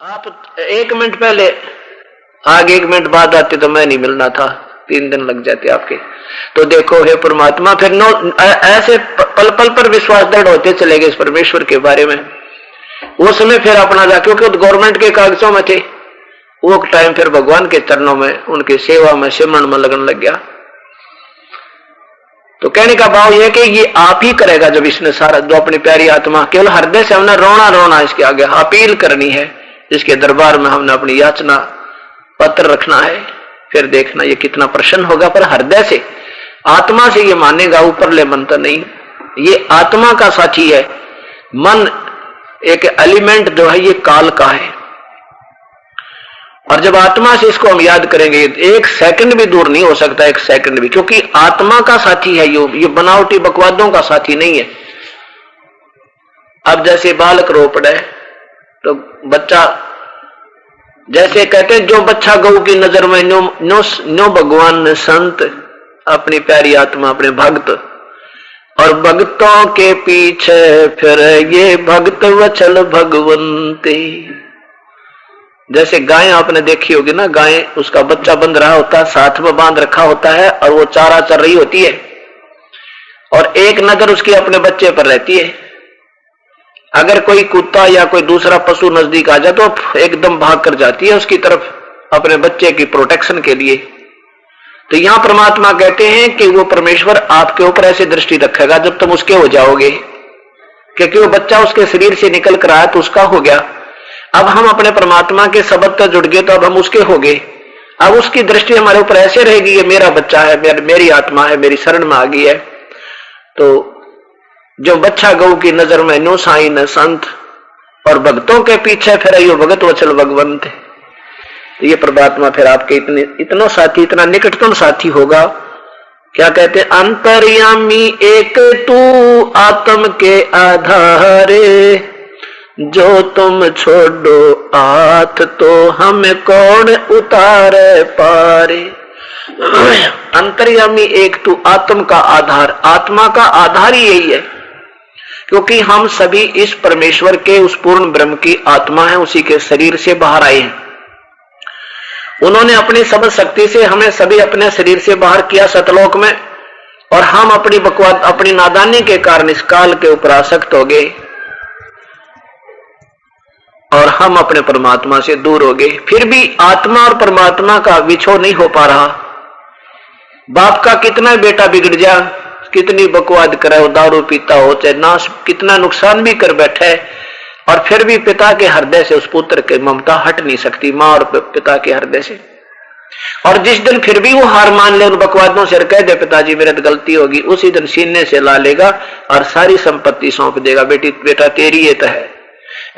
आप 1 मिनट पहले आगे 1 मिनट बाद आते तो मैं नहीं मिलना था, 3 दिन लग जाते आपके। तो देखो हे परमात्मा, फिर ऐसे पल पल पर विश्वास दृढ़ होते चले गए इस परमेश्वर के बारे में। वो समय फिर अपना जा, क्योंकि गवर्नमेंट के कागजों में थे, वो टाइम फिर भगवान के चरणों में, उनकी सेवा में, सिमरन में लगन लग गया। तो कहने का भाव यह कि ये आप ही करेगा जब इसने सारा, जो अपनी प्यारी आत्मा, केवल हृदय से हमने रोना इसके आगे अपील करनी है, इसके दरबार में हमने अपनी याचना पत्र रखना है, फिर देखना ये कितना प्रसन्न होगा। पर हृदय से, आत्मा से ये मानेगा, ऊपर ले मन तो नहीं। ये आत्मा का साथी है। मन एक एलिमेंट जो है ये काल का है, और जब आत्मा से इसको हम याद करेंगे, 1 सेकंड भी दूर नहीं हो सकता, 1 सेकंड भी, क्योंकि आत्मा का साथी है ये बनावटी बकवादों का साथी नहीं है। अब जैसे बालक रो पड़े तो बच्चा, जैसे कहते हैं जो बच्चा गऊ की नजर में, नो भगवान ने संत, अपनी प्यारी आत्मा, अपने भक्त, और भक्तों के पीछे फिर ये भक्त वचल भगवंती। जैसे गाय आपने देखी होगी ना, गाय, उसका बच्चा बंध रहा होता है, साथ में बांध रखा होता है, और वो चारा चर रही होती है, और एक नजर उसकी अपने बच्चे पर रहती है। अगर कोई कुत्ता या कोई दूसरा पशु नजदीक आ जाए तो एकदम भाग कर जाती है उसकी तरफ, अपने बच्चे की प्रोटेक्शन के लिए। तो यहां परमात्मा कहते हैं कि वो परमेश्वर आपके ऊपर ऐसे दृष्टि रखेगा जब तुम उसके हो जाओगे, क्योंकि वो बच्चा उसके शरीर से निकल कर आया तो उसका हो गया। अब हम अपने परमात्मा के शब्द तक जुड़ गए तो अब हम उसके हो गए। अब उसकी दृष्टि हमारे ऊपर ऐसे रहेगी, ये मेरा बच्चा है, मेरी आत्मा है, मेरी शरण में आ गई है। तो जो बच्चा गऊ की नजर में, नो साई न संत, और भक्तों के पीछे फिर यो भगत वचल भगवंत। ये परमात्मा फिर आपके इतना साथी, इतना निकटतम साथी होगा। क्या कहते, अंतर्यामी एक तू आत्म के आधारे, जो तुम छोड़ो हाथ तो हमें कौन उतारे पारे। अंतर्यामी एक तू, आत्म का आधार, आत्मा का आधार ही यही है, क्योंकि हम सभी इस परमेश्वर के, उस पूर्ण ब्रह्म की आत्मा है, उसी के शरीर से बाहर आए हैं। उन्होंने अपनी समझ शक्ति से हमें सभी अपने शरीर से बाहर किया सतलोक में, और हम अपनी बकवाद, अपनी नादानी के कारण इस काल के ऊपर आसक्त हो गए, और हम अपने परमात्मा से दूर हो गए। फिर भी आत्मा और परमात्मा का विछोड़ नहीं हो पा रहा। बाप का कितना बेटा बिगड़ जा, कितनी बकवाद करे, वो दारू पीता हो, चाहे नाश, कितना नुकसान भी कर बैठे, और फिर भी पिता के हृदय से उस पुत्र की ममता हट नहीं सकती, मां और पिता के हृदय से। और जिस दिन फिर भी वो हार मान ले उन बकवादों से, कह दे पिताजी मेरे तो गलती होगी, उसी दिन सीने से ला लेगा और सारी संपत्ति सौंप देगा, बेटी बेटा तेरी ये तो है।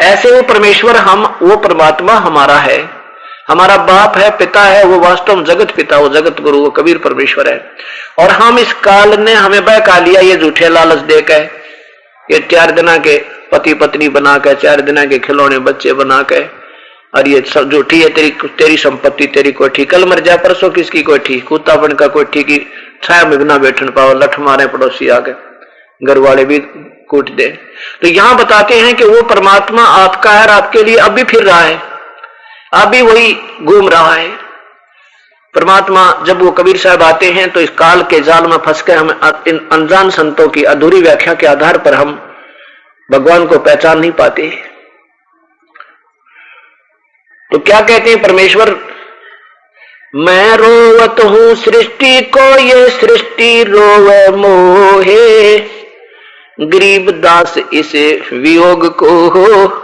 ऐसे वो परमेश्वर, हम, वो परमात्मा हमारा है, हमारा बाप है, पिता है, वो वास्तव में जगत पिता, वो जगत गुरु, वो कबीर परमेश्वर है। और हम इस काल ने हमें बहका लिया ये झूठे लालच देकर, ये 4 दिन के पति पत्नी बना के, 4 दिन के खिलौने बच्चे बना के, और ये सब झूठी है, तेरी संपत्ति, तेरी कोठी, कल मर जा परसों किसकी कोठी, कुत्ता बन का कोठी की छाया में बिना बैठन पाओ, लठ मारे पड़ोसी आके, घर वाले भी कूट दे। तो यहां बताते हैं कि वो परमात्मा आपका है, और आपके लिए अब भी फिर रहा है, अभी वही घूम रहा है। परमात्मा, जब वो कबीर साहब आते हैं तो इस काल के जाल में फंस के हम इन अनजान संतों की अधूरी व्याख्या के आधार पर हम भगवान को पहचान नहीं पाते। तो क्या कहते हैं परमेश्वर, मैं रोवत हूं सृष्टि को, ये सृष्टि रोवे मोहे, गरीब दास इसे वियोग को हो,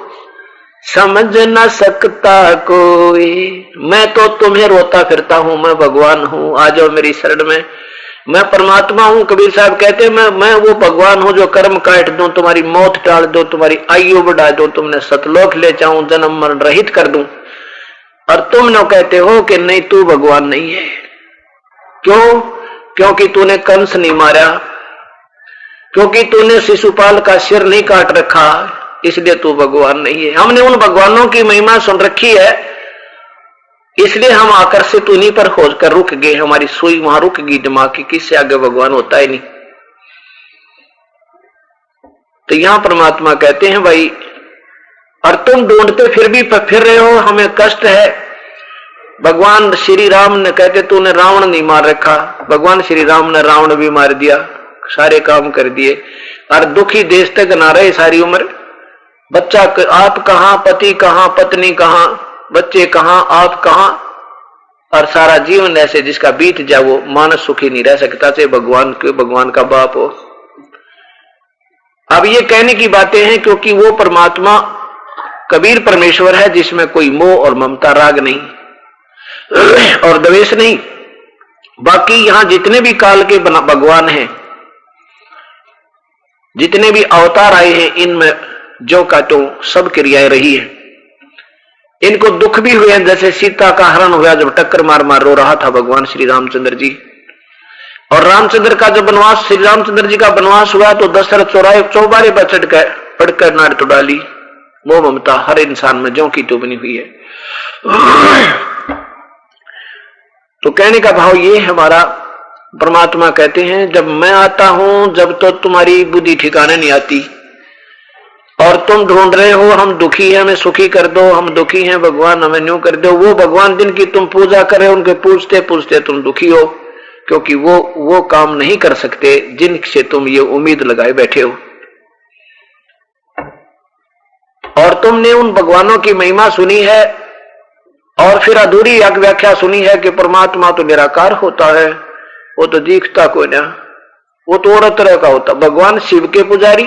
समझ न सकता कोई। मैं तो तुम्हें रोता फिरता हूं, मैं भगवान हूं, आ जाओ मेरी शरण में, मैं परमात्मा हूं। कबीर साहब कहते हैं मैं वो भगवान हूं जो कर्म काट दूं, तुम्हारी मौत टाल दूं, तुम्हारी आयु बढ़ा दूं, तुमने सतलोक ले जाऊं, जन्म मरण रहित कर दूं, और तुम न कहते हो कि नहीं तू भगवान नहीं है। क्यों? क्योंकि तूने कंस नहीं मारा, क्योंकि तूने शिशुपाल का सिर नहीं काट रखा, इसलिए तू भगवान नहीं है। हमने उन भगवानों की महिमा सुन रखी है, इसलिए हम आकर्षित उन्हीं पर होकर रुक गए, हमारी सुई वहां रुक गई दिमाग की, किससे आगे भगवान होता ही नहीं। तो यहां परमात्मा कहते हैं भाई और तुम ढूंढते फिर भी फिर रहे हो, हमें कष्ट है। भगवान श्री राम ने कहते तूने रावण नहीं मार रखा, भगवान श्री राम ने रावण भी मार दिया, सारे काम कर दिए, और दुखी देश तक ना रहे सारी उम्र। बच्चा आप कहां, पति कहां, पत्नी कहां, बच्चे कहां, आप कहां, और सारा जीवन ऐसे जिसका बीत जाए वो मानस सुखी नहीं रह सकता, चाहे भगवान का बाप हो। अब ये कहने की बातें हैं क्योंकि वो परमात्मा कबीर परमेश्वर है जिसमें कोई मोह और ममता, राग नहीं और द्वेष नहीं। बाकी यहां जितने भी काल के भगवान हैं, जितने भी अवतार आए हैं, इनमें जो का तो सब क्रियाएं रही है। इनको दुख भी हुए, जैसे सीता का हरण हुआ, जब टक्कर मार मार रो रहा था भगवान श्री रामचंद्र जी। और रामचंद्र का जब बनवास, श्री रामचंद्र जी का बनवास हुआ तो दशरथ चौबारे पर चढ़कर पढ़कर नार तो डाली। मोह ममता हर इंसान में ज्यों की त्यों बनी हुई है। तो कहने का भाव ये हमारा परमात्मा कहते हैं जब मैं आता हूं, जब तो तुम्हारी बुद्धि ठिकाने नहीं आती और तुम ढूंढ रहे हो हम दुखी हैं, हमें सुखी कर दो, हम दुखी हैं भगवान हमें न्यू कर दो। वो भगवान जिनकी तुम पूजा कर रहे हो उनके पूछते पूछते तुम दुखी हो, क्योंकि वो काम नहीं कर सकते जिनसे तुम ये उम्मीद लगाए बैठे हो। और तुमने उन भगवानों की महिमा सुनी है और फिर अधूरी व्याख्या सुनी है कि परमात्मा तो निराकार होता है, वो तो दिखता कोई ना, वो तो और तरह का होता। भगवान शिव के पुजारी,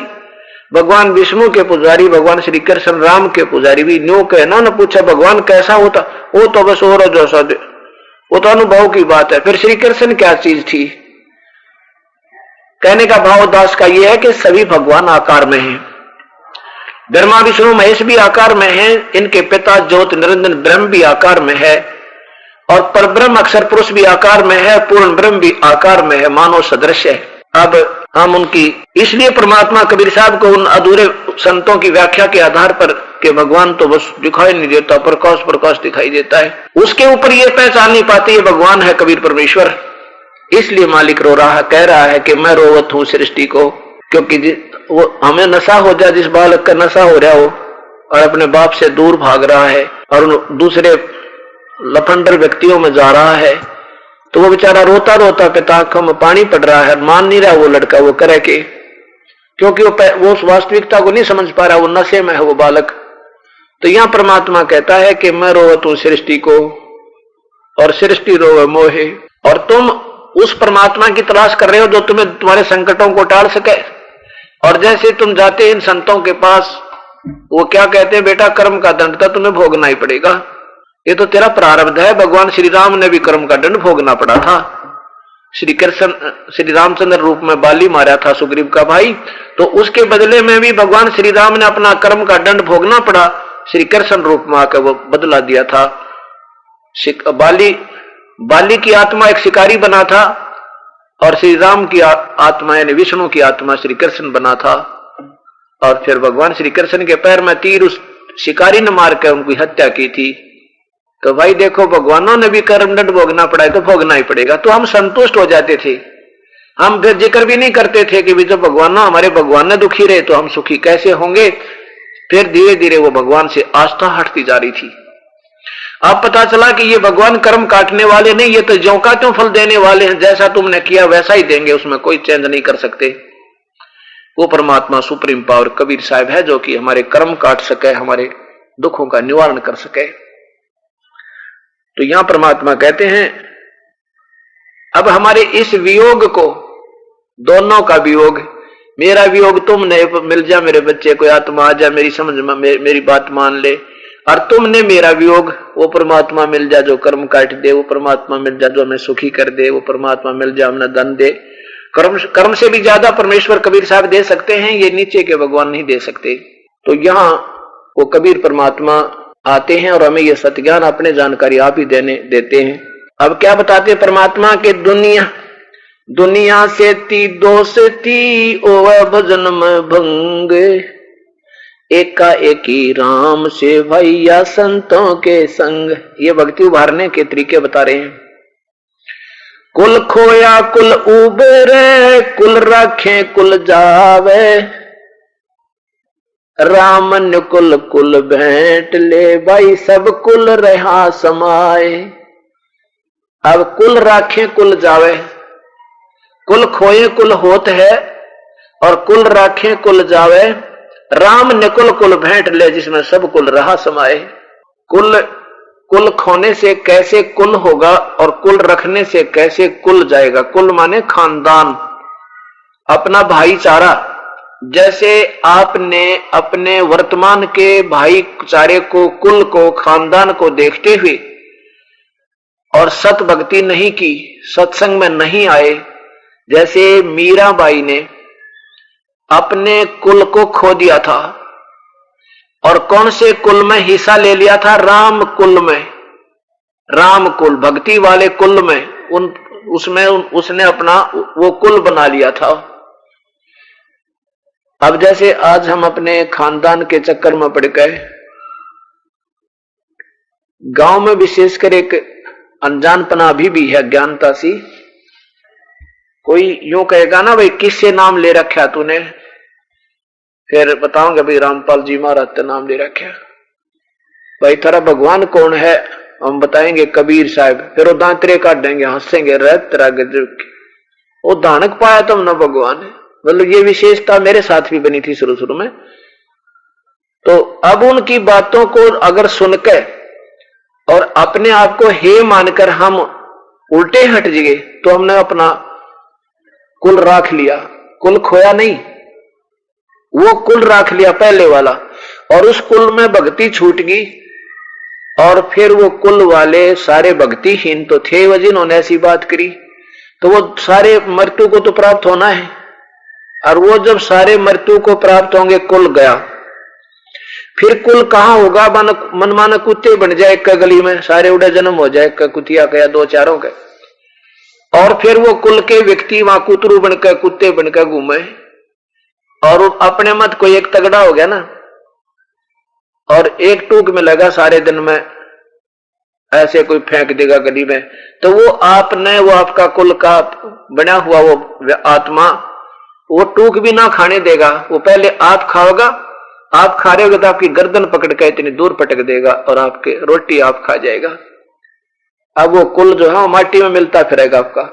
भगवान विष्णु के पुजारी, भगवान श्री कृष्ण राम के पुजारी भी न्यू कहना न पूछा भगवान कैसा होता, वो तो बस और जैसा, वो तो अनुभव की बात है। फिर श्री कृष्ण क्या चीज थी? कहने का भाव दास का यह है कि सभी भगवान आकार में हैं। ब्रह्मा विष्णु महेश भी आकार में हैं, इनके पिता ज्योत निरंजन ब्रह्म भी आकार में है, और परब्रह्म अक्षर पुरुष भी आकार में है, पूर्ण ब्रह्म भी आकार में है, मानव सदृश है। अब हम उनकी, इसलिए परमात्मा कबीर साहब को उन अधूरे संतों की व्याख्या के आधार पर कि भगवान तो बस दिखाई नहीं देता, प्रकाश प्रकाश दिखाई देता है, उसके ऊपर ये पहचान नहीं पाती ये भगवान है कबीर परमेश्वर। इसलिए मालिक रो रहा है, कह रहा है कि मैं रोवत हूं सृष्टि को, क्योंकि वो हमें नशा हो जाए, जिस बालक का नशा हो रहा हो और अपने बाप से दूर भाग रहा है और दूसरे लफंडर व्यक्तियों में जा रहा है, तो वो बेचारा रोता रोता पिता आंखों में पानी पड़ रहा है, मान नहीं रहा वो लड़का वो करे के, क्योंकि वो उस वास्तविकता को नहीं समझ पा रहा, वो नशे में है वो बालक। तो यहां परमात्मा कहता है कि मैं रोवत हूं सृष्टि को और सृष्टि रोवे मोहे। और तुम उस परमात्मा की तलाश कर रहे हो जो तुम्हें तुम्हारे संकटों को टाल सके। और जैसे तुम जाते इन संतों के पास, वो क्या कहते हैं, बेटा कर्म का दंड तो तुम्हें भोगना ही पड़ेगा, ये तो तेरा प्रारब्ध है। भगवान श्री राम ने भी कर्म का दंड भोगना पड़ा था। श्री कृष्ण श्री रामचंद्र रूप में बाली मारा था सुग्रीव का भाई, तो उसके बदले में भी भगवान श्री राम ने अपना कर्म का दंड भोगना पड़ा, श्री कृष्ण रूप में आकर वो बदला दिया था। बाली की आत्मा एक शिकारी बना था और श्री राम की आत्मा यानी विष्णु की आत्मा श्री कृष्ण बना था। और फिर भगवान श्री कृष्ण के पैर में तीर उस शिकारी ने मार कर उनकी हत्या की थी। तो भाई देखो, भगवानों ने भी कर्मदंड भोगना पड़ा है तो भोगना ही पड़ेगा। तो हम संतुष्ट हो जाते थे, हम फिर जिक्र भी नहीं करते थे कि जब हमारे भगवान ने दुखी रहे तो हम सुखी कैसे होंगे। फिर धीरे धीरे वो भगवान से आस्था हटती जा रही थी। अब पता चला कि ये भगवान कर्म काटने वाले नहीं, ये तो ज्यों का त्यों फल देने वाले हैं, जैसा तुमने किया वैसा ही देंगे, उसमें कोई चेंज नहीं कर सकते। वो परमात्मा सुप्रीम पावर कबीर साहब है जो कि हमारे कर्म काट सके, हमारे दुखों का निवारण कर सके। तो यहां परमात्मा कहते हैं अब हमारे इस वियोग को, दोनों का वियोग, मेरा वियोग तुमने मिल जा मेरे बच्चे को आत्मा आ जा, मेरी समझ में मेरी बात मान ले, और तुमने मेरा वियोग, वो परमात्मा मिल जा जो कर्म काट दे, वो परमात्मा मिल जा जो हमें सुखी कर दे, वो परमात्मा मिल जा हमें धन दे। कर्म से भी ज्यादा परमेश्वर कबीर साहब दे सकते हैं, ये नीचे के भगवान नहीं दे सकते। तो यहां वो कबीर परमात्मा आते हैं और हमें ये सत्य ज्ञान अपने जानकारी आप ही देते हैं। अब क्या बताते परमात्मा के दुनिया से ती दोष थी ओ भजन में भंग, एका एकी राम से भैया संतों के संग। ये भक्ति उभारने के तरीके बता रहे हैं। कुल खोया कुल उबरे, कुल रखे कुल जावे, राम निकुल कुल भेंट ले, भाई सब कुल रहा समाए। अब कुल राखे कुल जावे, कुल खोए कुल होत है, और कुल राखे कुल जावे। राम निकुल कुल भेंट ले, जिसमें सब कुल रहा समाए। कुल खोने से कैसे कुल होगा, और कुल रखने से कैसे कुल जाएगा। कुल माने खानदान, अपना भाईचारा। जैसे आपने अपने वर्तमान के भाईचारे को, कुल को, खानदान को देखते हुए और सत भक्ति नहीं की, सत्संग में नहीं आए, जैसे मीराबाई ने अपने कुल को खो दिया था, और कौन से कुल में हिस्सा ले लिया था, राम कुल में, राम कुल, भक्ति वाले कुल में, उसमें उसने अपना वो कुल बना लिया था। अब जैसे आज हम अपने खानदान के चक्कर में पड़ गए, गांव में विशेषकर एक अनजानपना अभी भी है, ज्ञानता सी। कोई यूं कहेगा ना, भाई किससे नाम ले रखा तूने, फिर बताऊंगा भाई रामपाल जी महाराज का नाम ले रखा। भाई तेरा भगवान कौन है, हम बताएंगे कबीर साहब, फिर वो दांतरे काट देंगे, हंसेंगे, रह तेरा गजब, वो दानक पाया तुमने भगवान है। मतलब ये विशेषता मेरे साथ भी बनी थी शुरू में। तो अब उनकी बातों को अगर सुनकर और अपने आप को हे मानकर हम उल्टे हट गए, तो हमने अपना कुल राख लिया। कुल खोया नहीं, वो कुल राख लिया पहले वाला, और उस कुल में भक्ति छूट गई, और फिर वो कुल वाले सारे भक्तिहीन तो थे, वो जिन्होंने ऐसी बात करी, तो वो सारे मृत्यु को तो प्राप्त होना है। और वो जब सारे मृत्यु को प्राप्त होंगे, कुल गया, फिर कुल कहां होगा, मनमाना कुत्ते बन जाए एक गली में, सारे उड़े जन्म हो जाए, कुतिया का या दो चारों का, और फिर वो कुल के व्यक्ति वहां कुतरू बनकर, कुत्ते बनकर घूमे, और अपने मत कोई एक तगड़ा हो गया ना, और एक टूक में लगा सारे दिन में ऐसे कोई फेंक देगा गली में, तो वो आपने, वो आपका कुल का बना हुआ वो आत्मा, वो टूक भी ना खाने देगा। वो पहले आप खाओगा, आप खा रहे होगे तो आपकी गर्दन पकड़ के इतनी दूर पटक देगा, और आपके रोटी आप खा जाएगा। अब वो कुल जो है वो माटी में मिलता फिरेगा आपका।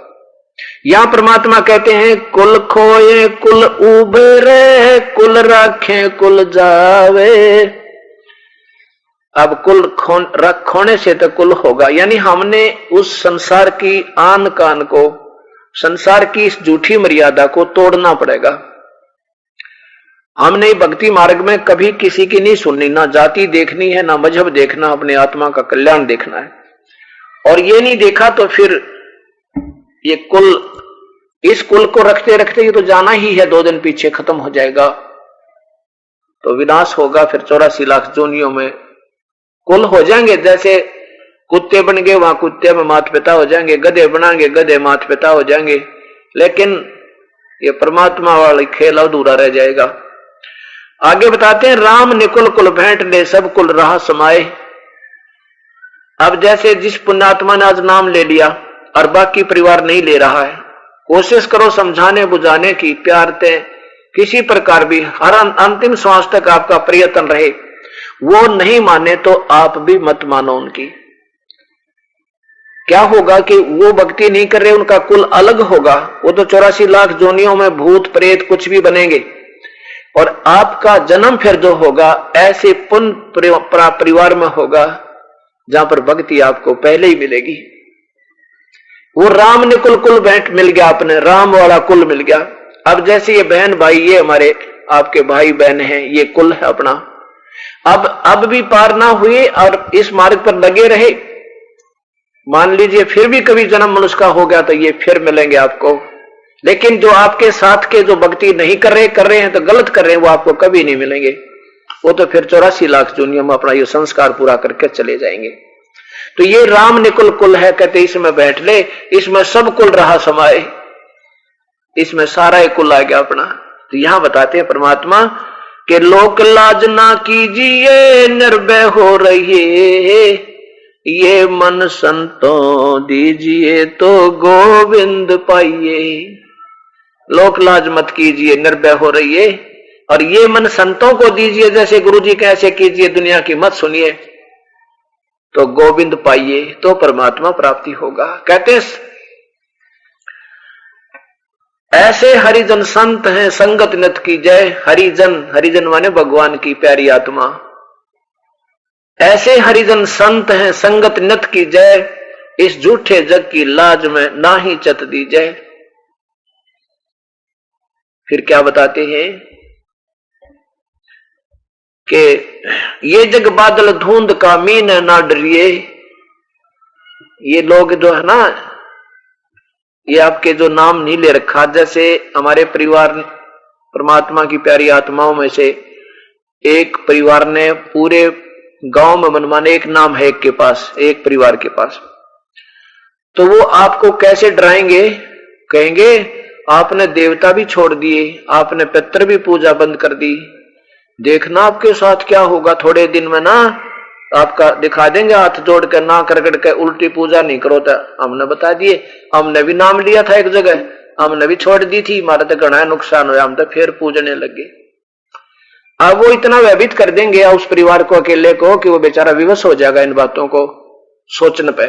यहां परमात्मा कहते हैं, कुल खोए कुल उभरे, कुल राखे कुल जावे। अब कुल खोने से तो कुल होगा, यानी हमने उस संसार की आन कान को, संसार की इस झूठी मर्यादा को तोड़ना पड़ेगा। हमने भक्ति मार्ग में कभी किसी की नहीं सुननी, ना जाति देखनी है, ना मजहब देखना, अपने आत्मा का कल्याण देखना है। और ये नहीं देखा तो फिर ये कुल, इस कुल को रखते रखते ही तो जाना ही है, 2 दिन पीछे खत्म हो जाएगा, तो विनाश होगा। फिर 84 लाख जोनियों में कुल हो जाएंगे। जैसे कुत्ते बन गए, वहां कुत्ते में मात पिता हो जाएंगे, गधे बनाएंगे, गधे मात पिता हो जाएंगे, लेकिन ये परमात्मा वाला खेल अधूरा रह जाएगा। आगे बताते हैं, राम निकुल कुल भेंट ले, सब कुल रहा समाए। अब जैसे जिस पुण्यात्मा ने आज नाम ले लिया और बाकी परिवार नहीं ले रहा है, कोशिश करो समझाने बुझाने की, प्यार ते किसी प्रकार भी, हर अंतिम श्वास तक आपका प्रयत्न रहे। वो नहीं माने तो आप भी मत मानो उनकी। क्या होगा कि वो भक्ति नहीं कर रहे, उनका कुल अलग होगा, वो तो 84 लाख जोनियों में भूत प्रेत कुछ भी बनेंगे, और आपका जन्म फिर जो होगा ऐसे पुण्य परिवार में होगा जहां पर भक्ति आपको पहले ही मिलेगी। वो राम ने कुल भेंट मिल गया, अपने राम वाला कुल मिल गया। अब जैसे ये बहन भाई, ये हमारे आपके भाई बहन हैं, ये कुल है अपना। अब भी पार ना हुए और इस मार्ग पर लगे रहे, मान लीजिए फिर भी कभी जन्म मनुष्य का हो गया तो ये फिर मिलेंगे आपको। लेकिन जो आपके साथ के जो भक्ति नहीं कर रहे हैं तो गलत कर रहे हैं, वो आपको कभी नहीं मिलेंगे। वो तो फिर 84 लाख दुनिया में अपना ये संस्कार पूरा करके चले जाएंगे। तो ये राम निकुल कुल है, कहते इसमें बैठ ले, इसमें सब कुल रहा समाए, इसमें सारा ही कुल आ गया अपना। तो यहां बताते हैं परमात्मा कि लोक लाज ना कीजिए, निर्भय हो रहिए, ये मन संतों दीजिए तो गोविंद पाइए। लोक लाज मत कीजिए, निर्भय हो रहिए, और ये मन संतों को दीजिए, जैसे गुरु जी कैसे कीजिए, दुनिया की मत सुनिए, तो गोविंद पाइए, तो परमात्मा प्राप्ति होगा। कहते ऐसे हरिजन संत हैं संगत नत की जय। हरिजन, हरिजन माने भगवान की प्यारी आत्मा। ऐसे हरिजन संत हैं संगत नत की जय, इस झूठे जग की लाज में ना ही चत दी जय। फिर क्या बताते हैं कि ये जग बादल धुंध का मीन ना डरिए। ये लोग जो है ना, ये आपके जो नाम नहीं ले रखा, जैसे हमारे परिवार परमात्मा की प्यारी आत्माओं में से एक परिवार ने पूरे गांव में मनमाने एक नाम है एक के पास, एक परिवार के पास, तो वो आपको कैसे डराएंगे, कहेंगे आपने देवता भी छोड़ दिए, आपने पितर भी पूजा बंद कर दी, देखना आपके साथ क्या होगा, थोड़े दिन में ना आपका दिखा देंगे हाथ जोड़ कर ना करकड़ के, उल्टी पूजा नहीं करो। तो हमने बता दिए, हमने भी नाम लिया था एक जगह, हमने भी छोड़ दी थी, हमारा तो घना नुकसान हुआ, हम तो फिर पूजने लगे। अब वो इतना व्यभित कर देंगे उस परिवार को, अकेले को, कि वो बेचारा विवश हो जाएगा इन बातों को सोचने पे।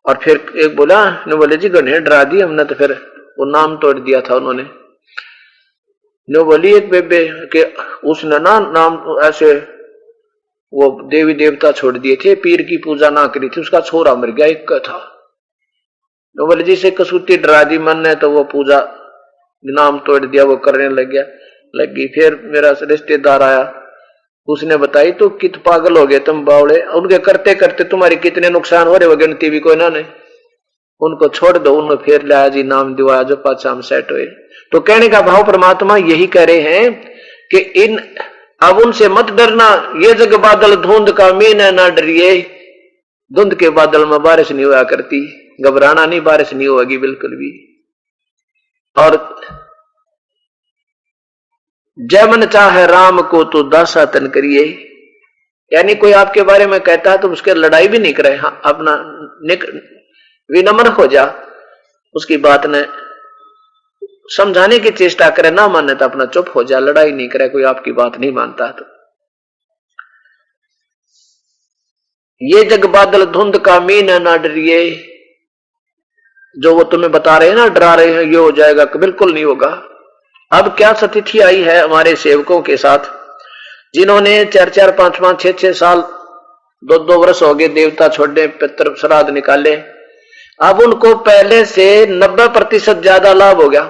और फिर एक बोला, ने बोले जी गणे डरा दी हमने, तो फिर वो नाम तोड़ दिया था उन्होंने। ने बोली एक बेबे कि उसने ना नाम ऐसे वो देवी देवता छोड़ दिए थे, पीर की पूजा ना करी थी, उसका छोरा मर गया एक का था। ने बोले जी से कसूती डरा दी मन ने, तो वो पूजा नाम तोड़ दिया, वो करने लगी। फिर मेरा रिश्तेदार आया, उसने बताई तो कित पागल हो गए तुम बावड़े, उनके करते करते तुम्हारे कितने नुकसान हो रहे, वो गिनती भी कोई ना ने, उनको छोड़ दो। उन्होंने फिर लाया जी नाम दिवाया, जो पाछा हम सेट हुए। तो कहने का भाव परमात्मा यही कह रहे हैं कि इन अब उनसे मत डरना, ये जग बादल धुंध का मीन है ना डरिए। धुंध के बादल में बारिश नहीं हुआ करती, घबराना नहीं, बारिश नहीं होगी बिल्कुल भी। और जय मन चाहे राम को तो दासा तन करिए, यानी कोई आपके बारे में कहता है तो उसके लड़ाई भी नहीं करे, हाँ अपना विनम्र हो जा, उसकी बात ने समझाने की चेष्टा करे, ना माने तो अपना चुप हो जा, लड़ाई नहीं करे, कोई आपकी बात नहीं मानता तो। ये जग बादल धुंध का मीन है ना डरिए, जो वो तुम्हें बता रहे हैं ना, डरा रहे हैं ये हो जाएगा, बिल्कुल नहीं होगा। अब क्या स्थिति आई है हमारे सेवकों के साथ, जिन्होंने 4-4, 5-5, 6-6 साल, 2-2 वर्ष हो गए देवता छोड़े, पितृ श्राद्ध निकाले, अब उनको पहले से 90% ज्यादा लाभ हो गया।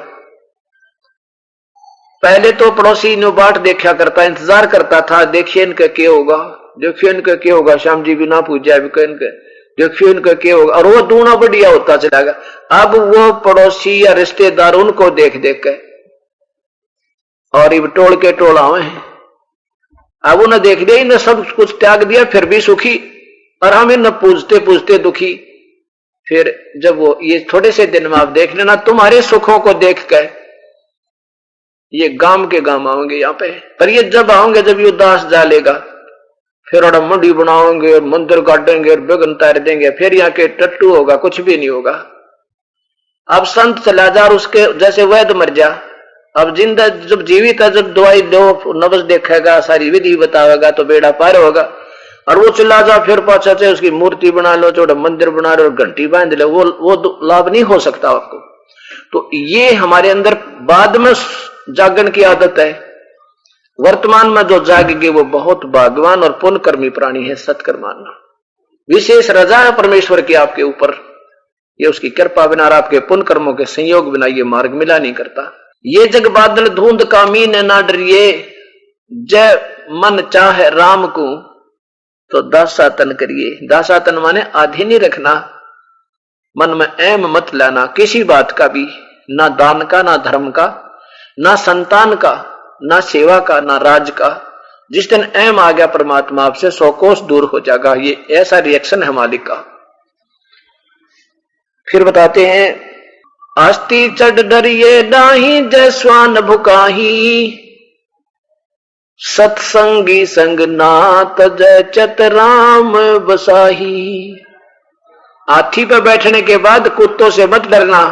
पहले तो पड़ोसी ने बाट देखा करता, इंतजार करता था, देखिए इनका क्या होगा, देखिए इनका क्या होगा, श्याम जी भी ना पूजा इनके, देखिए इनका क्या होगा, और वो दूना बढ़िया होता चला गया। अब वो पड़ोसी या रिश्तेदार उनको देख देख के और ये टोल के टोला हुए, अब उन्हें देख दिया, इन्हें सब कुछ त्याग दिया फिर भी सुखी, और हम इन्हें पूजते पूजते दुखी। फिर जब वो ये थोड़े से दिन में आप देख लेना, तुम्हारे सुखों को देख कर ये गांव के गांव आओगे यहाँ पे, पर ये जब आओगे जब ये उदास जालेगा, फिर और मंडी बनाओगे, मंदिर काटेंगे, बेगन तार देंगे, फिर यहाँ के टट्टू होगा, कुछ भी नहीं होगा। अब संत चला जा, उसके जैसे वैद्य मर जा, अब जिंदा जब जीवित है, जब दवाई दो, नब्ज देखेगा, सारी विधि बतावेगा, तो बेड़ा पार होगा। और वो चला जा फिर पाछा से उसकी मूर्ति बना लो, छोटा मंदिर बना लो, घंटी बांध लो, वो लाभ नहीं हो सकता आपको। तो ये हमारे अंदर बाद में जागरण की आदत है, वर्तमान में जो जागेगी वो बहुत भाग्यवान और पुण्यकर्मी प्राणी है। सत्कर्म मानना विशेष रजा है परमेश्वर की आपके ऊपर, ये उसकी कृपा बिना और आपके पुण्य कर्मों के संयोग बिना ये मार्ग मिला नहीं करता। ये जग बादल धुंध का मीन ना डरिए, जय मन चाहे राम को तो दासा तन करिए। दासा तन माने आधे नहीं रखना, मन में ऐम मत लाना किसी बात का भी, ना दान का, ना धर्म का, ना संतान का, ना सेवा का, ना राज का। जिस दिन ऐम आ गया परमात्मा आपसे 100 कोस दूर हो जाएगा। ये ऐसा रिएक्शन है मालिक का। फिर बताते हैं, आस्ती चढ़ डरिए दाही जय स्वान भुकाही, सत्संगी संग नाथ जय चत राम बसाही। हाथी पे बैठने के बाद कुत्तों से मत डरना।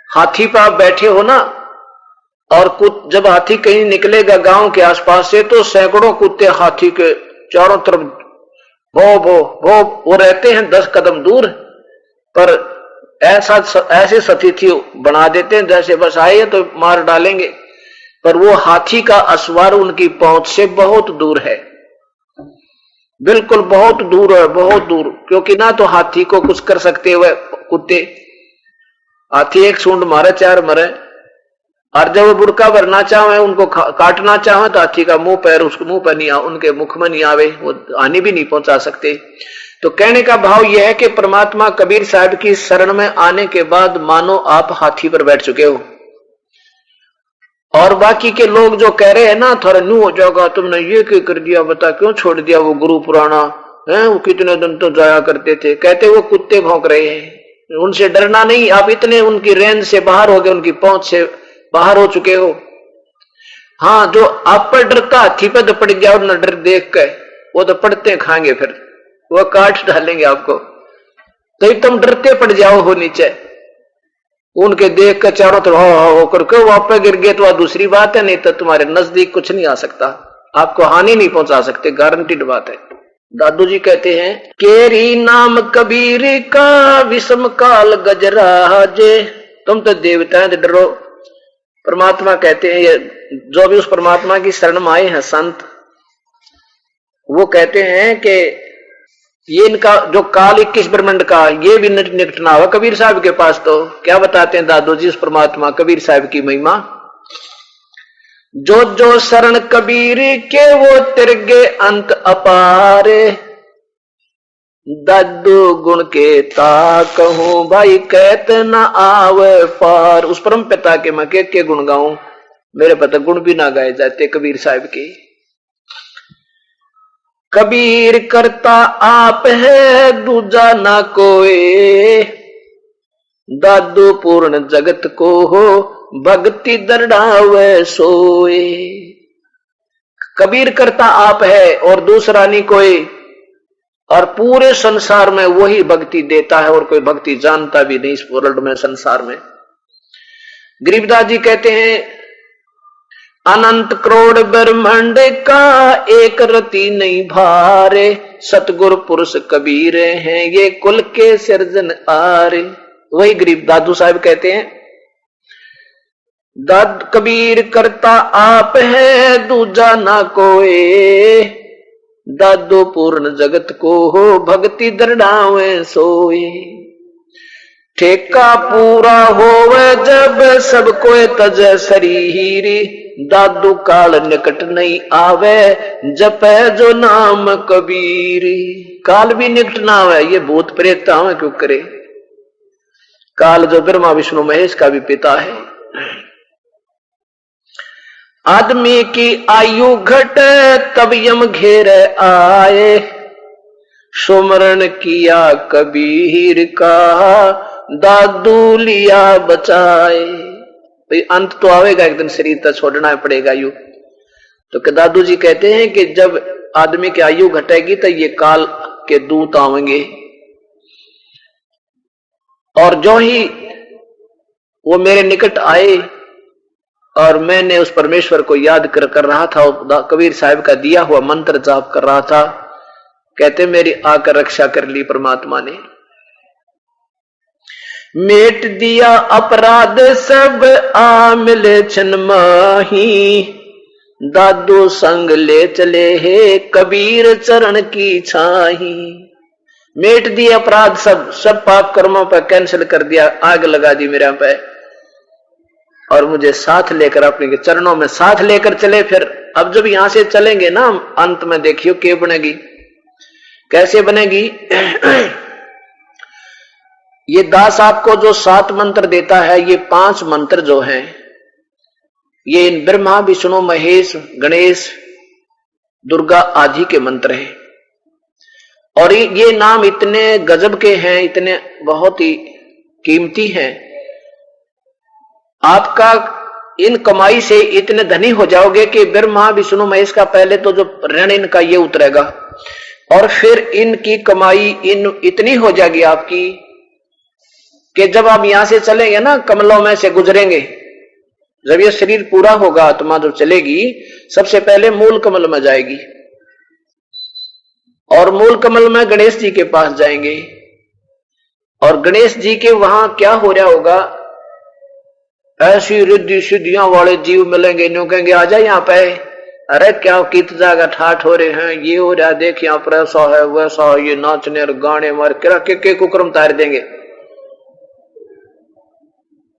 हाथी पे आप बैठे हो ना, और जब हाथी कहीं निकलेगा गांव के आसपास से तो सैकड़ों कुत्ते हाथी के चारों तरफ भो भो भो वो रहते हैं 10 कदम दूर, पर ऐसे सतिथि बना देते हैं जैसे बस आए तो मार डालेंगे, पर वो हाथी का असवार उनकी पहुंच से बहुत दूर है, बिल्कुल बहुत दूर है, बहुत दूर। क्योंकि ना तो हाथी को कुछ कर सकते हुए कुत्ते, हाथी एक सूंड मारे 4 मरे, और जब वो बुड़का भरना चाहे उनको काटना चाहे तो हाथी का मुंह पैर उसको मुंह पर नहीं, उनके मुख में नहीं आवे, वो हानि भी नहीं पहुंचा सकते। तो कहने का भाव यह है कि परमात्मा कबीर साहब की शरण में आने के बाद मानो आप हाथी पर बैठ चुके हो, और बाकी के लोग जो कह रहे हैं ना थोड़ा न्यू हो जाएगा, तुमने ये क्यों कर दिया, बता क्यों छोड़ दिया वो गुरु पुराना है, वो कितने दिन तो जाया करते थे, कहते वो कुत्ते भौंक रहे हैं, उनसे डरना नहीं, आप इतने उनकी रेंज से बाहर हो गए, उनकी पहुंच से बाहर हो चुके हो। हाँ, जो आप पर डरता हाथी पे दपड़ गया और न डर देख के, वो तो पड़ते खाएंगे, फिर वो काट डालेंगे आपको, तो तुम डरते पड़ जाओ हो नीचे, उनके देख कर चारों तरफ होकर के वो आप पे गिर गए तो वह दूसरी बात है, नहीं तो तुम्हारे नजदीक कुछ नहीं आ सकता, आपको हानि नहीं पहुंचा सकते, गारंटीड बात है। दादू जी कहते हैं केरी नाम कबीर का विषम काल गजराजे, तुम तो देवता है डरो। परमात्मा कहते हैं ये जो भी उस परमात्मा की शरण में आए हैं संत, वो कहते हैं कि ये इनका जो काल 21 ब्रह्मांड का ये भी निकटना हुआ कबीर साहब के पास। तो क्या बताते हैं दादू जी उस परमात्मा कबीर साहब की महिमा, जो जो शरण कबीर के वो तिरगे अंत अपारे, दादू गुण के ता कहूं भाई कहत न आवे पार। उस परम पिता के मैं के गुण गाऊं, मेरे पता गुण भी ना गाए जाते कबीर साहब के। कबीर करता आप है दूजा ना कोई, दादू पूर्ण जगत को हो भक्ति दरड़ावे सोए। कबीर करता आप है और दूसरा नहीं कोई, और पूरे संसार में वही भक्ति देता है और कोई भक्ति जानता भी नहीं इस वर्ल्ड में, संसार में। गरीबदास जी कहते हैं अनंत करोड़ ब्रह्मांड का एक रति नहीं भारे, सतगुरु पुरुष कबीर हैं ये कुल के सिरजन आरे। वही गरीब दादू साहब कहते हैं दाद कबीर करता आप है दूजा ना कोई, दादू पूर्ण जगत को हो भक्ति दरड़ावे सोए। ठेका पूरा होवे जब सब कोई तज शरीरी, दादू काल निकट नहीं आवे जपे जो नाम कबीरी। काल भी निकट ना आवे, ये भूत प्रेत हमें क्यों करे, काल जो ब्रह्मा विष्णु महेश का भी पिता है। आदमी की आयु घटे तब यम घेरे आए, सुमरण किया कबीर का दादू लिया बचाए। भाई अंत तो आवेगा एक दिन, शरीर तो छोड़ना पड़ेगा यू। तो दादू जी कहते हैं कि जब आदमी की आयु घटेगी तो ये काल के दूत आवेंगे, और जो ही वो मेरे निकट आए और मैंने उस परमेश्वर को याद कर रहा था, कबीर साहब का दिया हुआ मंत्र जाप कर रहा था, कहते मेरी आकर रक्षा कर ली परमात्मा ने। मेट दिया अपराध सब आ मिले छन माही, दादू संग ले चले हे कबीर चरण की छाही। मेट दिए अपराध सब पाप कर्मों पर कैंसिल कर दिया, आग लगा दी मेरे पे, और मुझे साथ लेकर अपने चरणों में साथ लेकर चले। फिर अब जब यहां से चलेंगे ना अंत में देखियो क्या बनेगी, कैसे बनेगी। ये दास आपको जो 7 मंत्र देता है, ये 5 मंत्र जो हैं ये इन ब्रह्मा विष्णु महेश गणेश दुर्गा आदि के मंत्र हैं, और ये नाम इतने गजब के हैं, इतने बहुत ही कीमती हैं। आपका इन कमाई से इतने धनी हो जाओगे कि ब्रह्मा विष्णु महेश का पहले तो जो ऋण इनका ये उतरेगा, और फिर इनकी कमाई इतनी हो जाएगी आपकी कि जब आप यहां से चलेंगे ना, कमलों में से गुजरेंगे, जब ये शरीर पूरा होगा, आत्मा जब चलेगी, सबसे पहले मूल कमल में जाएगी और मूल कमल में गणेश जी के पास जाएंगे और गणेश जी के वहां क्या हो रहा होगा, ऐसी रिद्धि सिद्धियां वाले जीव मिलेंगे, न्यू कहेंगे आजा यहाँ पे, अरे क्या कित जागा ठाठ हो रहे हैं, ये हो रहा देख यहाँ पर ऐसा है वैसा है, ये नाचने और गाने मार के कुक्रम तार देंगे।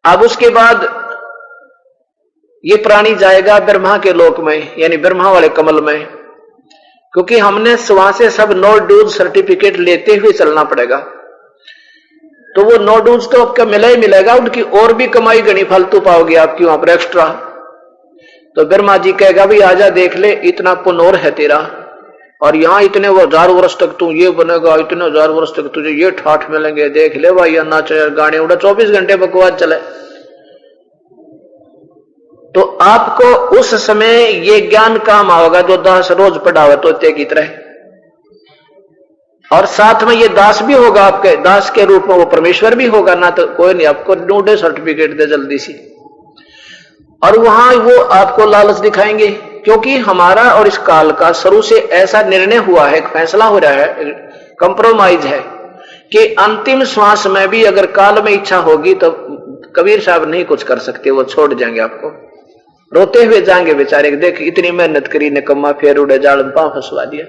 अब उसके बाद ये प्राणी जाएगा ब्रह्मा के लोक में, यानी ब्रह्मा वाले कमल में, क्योंकि हमने वहां से सब नो ड्यूज सर्टिफिकेट लेते हुए चलना पड़ेगा। तो वो नो ड्यूज तो आपका मिला ही मिलेगा, उनकी और भी कमाई घनी फालतू पाओगे आपकी वहां पर एक्स्ट्रा। तो ब्रह्मा जी कहेगा भाई आजा देख ले, इतना पुण्य और है तेरा, और यहाँ इतने 1000 वर्ष तक तू ये बनेगा, इतने 1000 वर्ष तक तुझे ये ठाठ मिलेंगे, देख ले भाई, नाच गाने उड़ा 24 घंटे बकवास चले। तो आपको उस समय ये ज्ञान काम आएगा जो दास रोज पढ़ावे तोते की तरह, और साथ में ये दास भी होगा, आपके दास के रूप में वो परमेश्वर भी होगा ना, तो कोई नहीं आपको ढूंढे सर्टिफिकेट दे जल्दी सी। और वहां वो आपको लालच दिखाएंगे, क्योंकि हमारा और इस काल का शुरू से ऐसा निर्णय हुआ है, फैसला हो रहा है, कंप्रोमाइज है कि अंतिम श्वास में भी अगर काल में इच्छा होगी तो कबीर साहब नहीं कुछ कर सकते, वो छोड़ जाएंगे आपको, रोते हुए जाएंगे बेचारे, देख इतनी मेहनत करी निकम्मा, फिर उड़े जाल में पांव फंसवा दिया।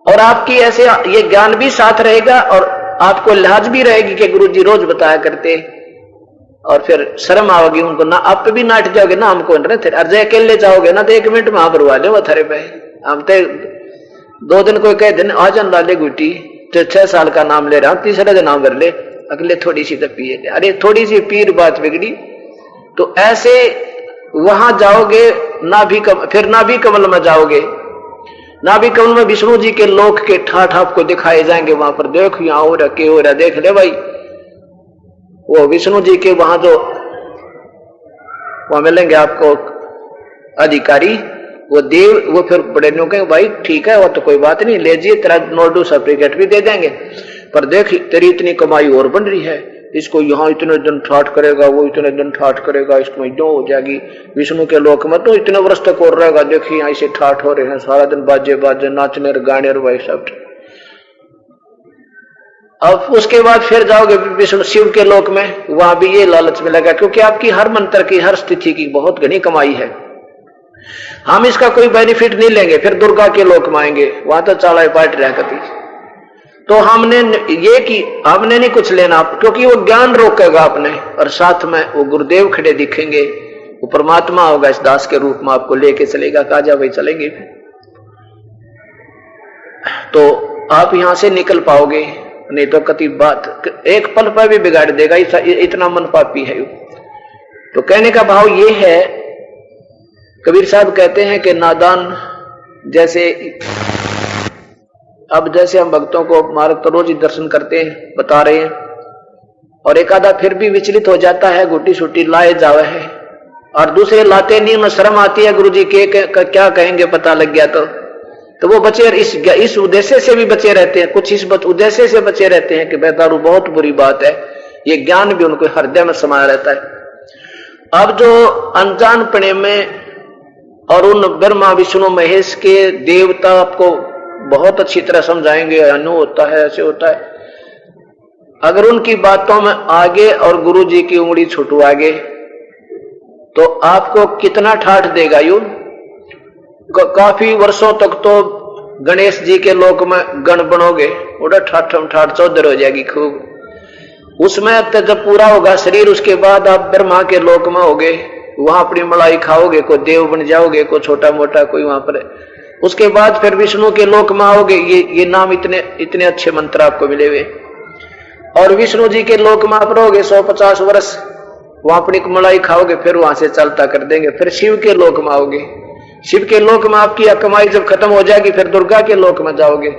और आपकी ऐसे ये ज्ञान भी साथ रहेगा और आपको लिहाज भी रहेगी कि गुरु जी रोज बताया करते, और फिर शर्म आओगी उनको ना, आप भी नाट जाओगे ना, हमको अर्जय अकेले जाओगे ना तो 1 मिनट में आप भरवा ले वो थारे पे, हम तो 2 दिन कोई कह दिन आ जान लाले गुटी, तो 6 साल का नाम ले रहा हूं, तीसरे दिन नाम भर ले, अगले थोड़ी सी तो पिए, अरे थोड़ी सी पीर बात बिगड़ी। तो ऐसे वहां जाओगे ना भी फिर ना भी कमल में जाओगे, ना भी कमल में विष्णु जी के लोक के ठाठ आपको दिखाए जाएंगे, वहां पर देख यहाँ हो रहा के हो रहा, देख ले भाई, वो विष्णु जी के वहां जो वहां मिलेंगे आपको अधिकारी, वो देव, वो फिर बड़े न्यू कहेंगे भाई ठीक है वो तो कोई बात नहीं, ले जाइए तेरा नोडू सर्टिफिकेट भी दे देंगे, पर देख तेरी इतनी कमाई और बन रही है, इसको यहाँ इतने दिन ठाठ करेगा, वो इतने दिन ठाठ करेगा, इसको जो हो जाएगी, विष्णु के लोक में तो इतने वर्ष तक और रहेगा, देखिए यहाँ इसे ठाठ हो रहे हैं, सारा दिन बाजे बाजे नाचने और गाने और वही सब। अब उसके बाद फिर जाओगे विष्णु शिव के लोक में, वहां भी ये लालच मिलेगा, क्योंकि आपकी हर मंत्र की हर स्थिति की बहुत घनी कमाई है, हम इसका कोई बेनिफिट नहीं लेंगे। फिर दुर्गा के लोक में आएंगे, वहां तो चाला पार्ट रह कभी, तो हमने ये कि हमने नहीं कुछ लेना, क्योंकि वो ज्ञान रोकेगा आपने, और साथ में वो गुरुदेव खड़े दिखेंगे, वो परमात्मा होगा इस दास के रूप में, आपको लेके चलेगा, काजा भाई चलेंगे, तो आप यहां से निकल पाओगे, नहीं तो कति बात एक पल पर भी बिगाड़ देगा, इतना मन पापी है। तो कहने का भाव ये है, कबीर साहब कहते हैं कि नादान जैसे, अब जैसे हम भक्तों को मार्ग तो रोज ही दर्शन करते हैं, बता रहे हैं, और एक आधा फिर भी विचलित हो जाता है, गुटी सुटी लाए जावे है, और दूसरे लाते नहीं, उन्हें शर्म आती है, गुरु जी के क्या कहेंगे पता लग गया तो वो बचे, इस उद्देश्य से भी बचे रहते हैं, कुछ इस उद्देश्य से बचे रहते हैं कि बेदारू बहुत बुरी बात है, ये ज्ञान भी उनको हृदय में समाया रहता है। अब जो अनजानपने में और उन ब्रह्मा विष्णु महेश के देवता आपको बहुत अच्छी तरह समझाएंगे, अनु होता है, ऐसे होता है, अगर उनकी बातों में आगे और गुरु जी की उंगली छुटवागे तो आपको कितना ठाठ देगा यू, काफी वर्षों तक तो गणेश जी के लोक में गण बनोगे, उड़ा ठाठम ठाठ चौधर हो जाएगी खूब, उसमें तो जब पूरा होगा शरीर, उसके बाद आप ब्रह्मा के लोक में होगे, वहां अपनी मलाई खाओगे, कोई देव बन जाओगे, कोई छोटा मोटा कोई वहां पर, उसके बाद फिर विष्णु के लोक में आओगे, ये नाम इतने अच्छे मंत्र आपको मिले हुए, और विष्णु जी के लोक में आप रहोगे 150 वर्ष, वहां अपनी मलाई खाओगे, फिर वहां से चलता कर देंगे, फिर शिव के लोक में आओगे, शिव के लोक में आपकी कमाई जब खत्म हो जाएगी, फिर दुर्गा के लोक में जाओगे,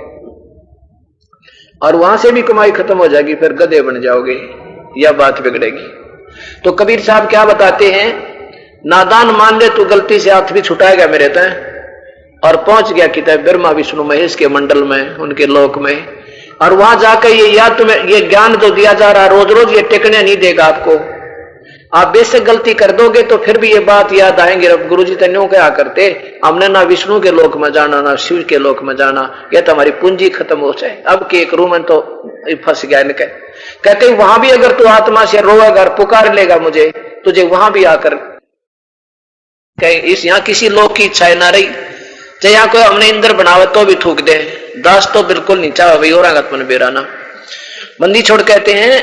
और वहां से भी कमाई खत्म हो जाएगी, फिर गधे बन जाओगे, यह बात बिगड़ेगी। तो कबीर साहब क्या बताते हैं, नादान मान ले तू गलती से हाथ भी छुटाएगा मेरे तय, और पहुंच गया किताब ब्रह्मा विष्णु महेश के मंडल में, उनके लोक में, और वहां जाकर ये या तुम्हें ये ज्ञान जो दिया जा रहा रोज रोज, ये टिकने नहीं देगा आपको, आप बेशक गलती कर दोगे तो फिर भी ये बात याद आएंगे, अब गुरु जी तो क्या करते, हमने ना विष्णु के लोक में जाना ना शिव के लोक में जाना, यह तो हमारी पूंजी खत्म हो जाए, अब के एक रूम में तो फंस गया इनके। कहते वहां भी अगर तू आत्मा से रोएगा और पुकार लेगा मुझे, तुझे वहां भी आकर इस यहाँ किसी लोक की इच्छा ना रही, चाहे यहाँ कोई हमने इंद्र बनावे तो भी थूक दे, दास तो बिल्कुल नहीं चाहे भाई और मन बेराना। बंदी छोड़ कहते हैं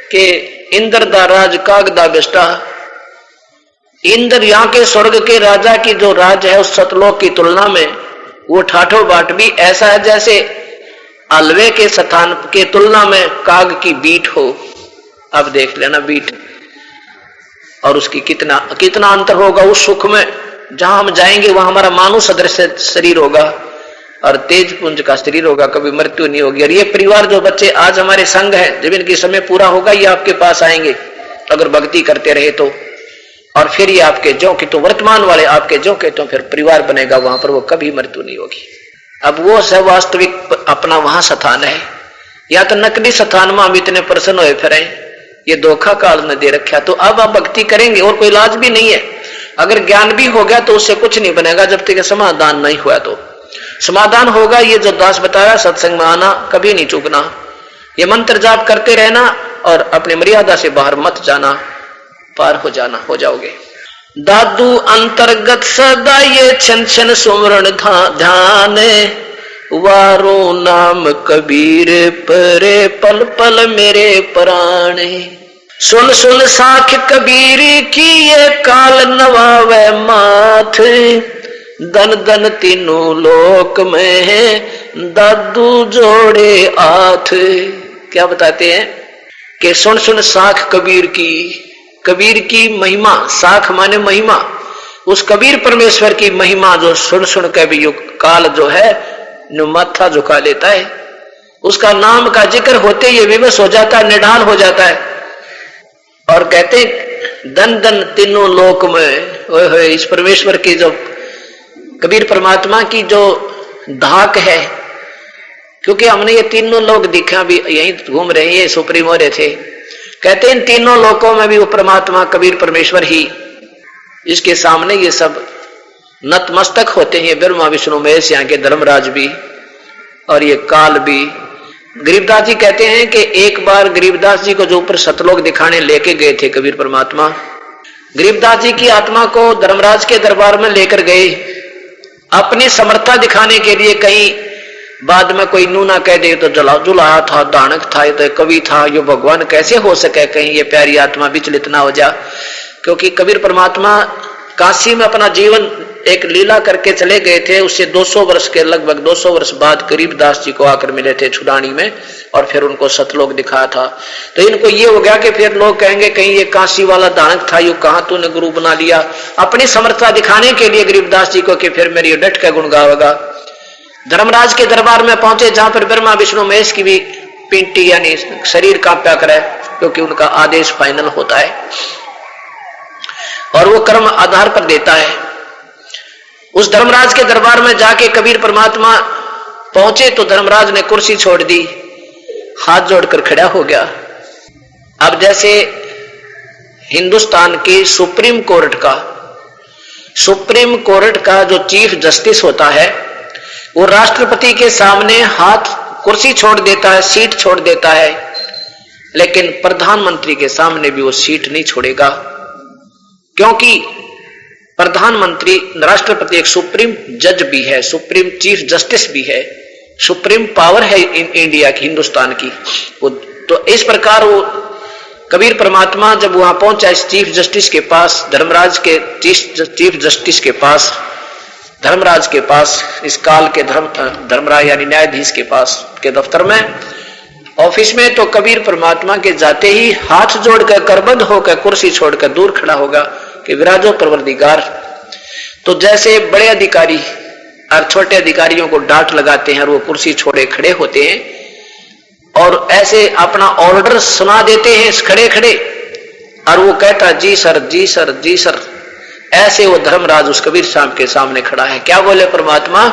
कि इंद्र दा राज काग दा बेस्टा, इंद्र यहाँ के स्वर्ग के राजा की जो राज है उस सतलोक की तुलना में वो ठाठो बाट भी ऐसा है जैसे हलवे के स्थान के तुलना में काग की बीट हो। अब देख लेना बीट और उसकी कितना कितना अंतर होगा उस सुख में, जहां हम जाएंगे वहां हमारा मानव सदृश शरीर होगा और तेज पुंज का शरीर होगा, कभी मृत्यु नहीं होगी। और ये परिवार जो बच्चे आज हमारे संग हैं, जब इनकी समय पूरा होगा ये आपके पास आएंगे अगर भक्ति करते रहे तो, और फिर ये आपके जो कि तो वर्तमान वाले आपके जो के तो फिर परिवार बनेगा, वहां पर वो कभी मृत्यु नहीं होगी। अब वो सब वास्तविक अपना वहां स्थान है, या तो नकली स्थान में हम इतने प्रसन्न हुए फिर ये धोखा काल ने दे रखा। तो अब आप भक्ति करेंगे और कोई इलाज भी नहीं है, अगर ज्ञान भी हो गया तो उससे कुछ नहीं बनेगा जब तक समाधान नहीं हुआ। तो समाधान होगा ये जो दास बताया, सत्संग में आना, कभी नहीं चूकना, ये मंत्र जाप करते रहना और अपनी मर्यादा से बाहर मत जाना, पार हो जाना, हो जाओगे। दादू अंतर्गत सदा ये छन छन सुमरण ध्यान, वारो नाम कबीर परे पल पल मेरे प्राण। सुन सुन साख कबीर की ये काल नवावे माथ, दन दन तीनों लोक में है दादू जोड़े हाथ। क्या बताते हैं कि सुन सुन साख कबीर की महिमा, साख माने महिमा, उस कबीर परमेश्वर की महिमा जो सुन सुन के भी काल जो है माथा झुका लेता है, उसका नाम का जिक्र होते ये विवश हो जाता है, निढाल हो जाता है। और कहते दन दन तीनों लोक में, ओए इस परमेश्वर की जो कबीर परमात्मा की जो धाक है, क्योंकि हमने ये तीनों लोग दिखा भी यहीं घूम रहे हैं, सुप्रीम हो रहे थे। कहते हैं इन तीनों लोकों में भी वो परमात्मा कबीर परमेश्वर ही, इसके सामने ये सब नतमस्तक होते हैं, ब्रह्मा विष्णु महेश, यहाँ के धर्मराज भी और ये काल भी। गरीबदास जी कहते हैं कि एक बार गरीबदास जी को जो ऊपर सतलोक दिखाने लेके गए थे कबीर परमात्मा, गरीबदास जी की आत्मा को धर्मराज के दरबार में लेकर गए अपनी समर्था दिखाने के लिए। कहीं बाद में कोई नू ना कह दे तो जुलाहा था, दानक था, तो कवि था, यो भगवान कैसे हो सके, कहीं ये प्यारी आत्मा विचलित ना हो जा। क्योंकि कबीर परमात्मा काशी में अपना जीवन एक लीला करके चले गए थे, उससे 200 वर्ष के लगभग 200 वर्ष बाद गरीबदास जी को आकर मिले थे छुड़ानी में, और फिर उनको सतलोक दिखाया था। तो इनको ये हो गया कि फिर लोग कहेंगे कहीं ये काशी वाला दानक था, यू कहां तूने गुरु बना लिया, अपनी समर्था दिखाने के लिए गरीबदास जी को कि फिर मेरी डट का गुण गावेगा। धर्मराज के दरबार में पहुंचे जहां पर ब्रह्मा विष्णु महेश की भी पिंटी यानी शरीर कांप्या करे, क्योंकि उनका आदेश फाइनल होता है और वो कर्म आधार पर देता है। उस धर्मराज के दरबार में जाके कबीर परमात्मा पहुंचे तो धर्मराज ने कुर्सी छोड़ दी, हाथ जोड़कर खड़ा हो गया। अब जैसे हिंदुस्तान की सुप्रीम कोर्ट का जो चीफ जस्टिस होता है वो राष्ट्रपति के सामने हाथ कुर्सी छोड़ देता है, सीट छोड़ देता है, लेकिन प्रधानमंत्री के सामने भी वो सीट नहीं छोड़ेगा, क्योंकि प्रधानमंत्री राष्ट्रपति एक सुप्रीम जज भी है, सुप्रीम चीफ जस्टिस भी है, सुप्रीम पावर है इंडिया की, हिंदुस्तान की। तो इस प्रकार वो कबीर परमात्मा जब वहां पहुंचा इस चीफ जस्टिस के पास, धर्मराज के चीफ जस्टिस के पास, धर्मराज के पास, इस काल के धर्मराज यानी न्यायाधीश के पास के दफ्तर में, ऑफिस में, तो कबीर परमात्मा के जाते ही हाथ जोड़कर करबद्ध होकर कुर्सी छोड़कर दूर खड़ा होगा कि विराजो परवरदिगार। तो जैसे बड़े अधिकारी और छोटे अधिकारियों को डांट लगाते हैं और वो कुर्सी छोड़े खड़े होते हैं और ऐसे अपना ऑर्डर सुना देते हैं खड़े खड़े, और वो कहता जी सर जी सर जी सर, ऐसे वो धर्मराज उस कबीर साहब के सामने खड़ा है। क्या बोले परमात्मा?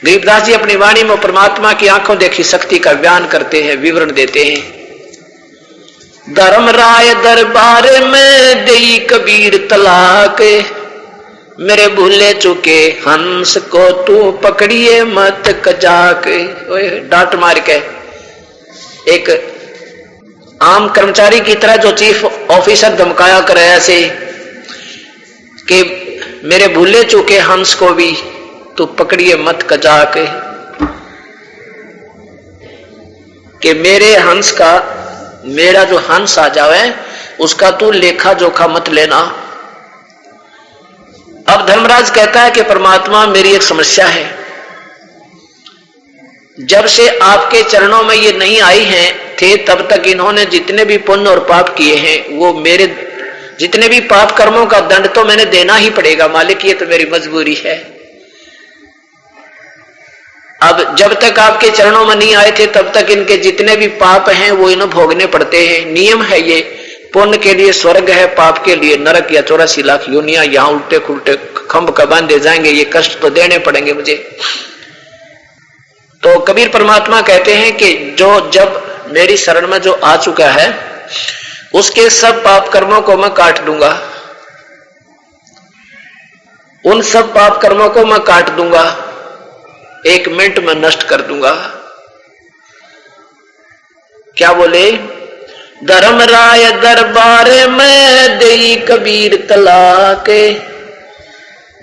गरीबदास जी अपनी वाणी में परमात्मा की आंखों देखी शक्ति का बयान करते हैं, विवरण देते हैं। धर्मराय दरबार में देई कबीर तलाक, मेरे भूले चुके हंस को तू पकड़िए मत कजाक। डांट मार के एक आम कर्मचारी की तरह जो चीफ ऑफिसर धमकाया करे ऐसे कि मेरे भूले चुके हंस को भी तू पकड़िए मत कजाक, कि मेरे हंस का, मेरा जो हंस आ जावे उसका तू लेखा जोखा मत लेना। अब धर्मराज कहता है कि परमात्मा मेरी एक समस्या है, जब से आपके चरणों में ये नहीं आई हैं थे तब तक इन्होंने जितने भी पुण्य और पाप किए हैं वो मेरे जितने भी पाप कर्मों का दंड तो मैंने देना ही पड़ेगा मालिक, ये तो मेरी मजबूरी है। अब जब तक आपके चरणों में नहीं आए थे तब तक इनके जितने भी पाप हैं वो इन्हें भोगने पड़ते हैं, नियम है ये। पुण्य के लिए स्वर्ग है, पाप के लिए नरक या 84 लाख योनियां, यहां उल्टे खुलटे खंभ का बांधे जाएंगे, ये कष्ट तो देने पड़ेंगे मुझे। तो कबीर परमात्मा कहते हैं कि जो जब मेरी शरण में जो आ चुका है उसके सब पाप कर्मों को मैं काट दूंगा, उन सब पाप कर्मों को मैं काट दूंगा, 1 मिनट में नष्ट कर दूंगा। क्या बोले? धर्मराय दरबार में देई कबीर तलाक,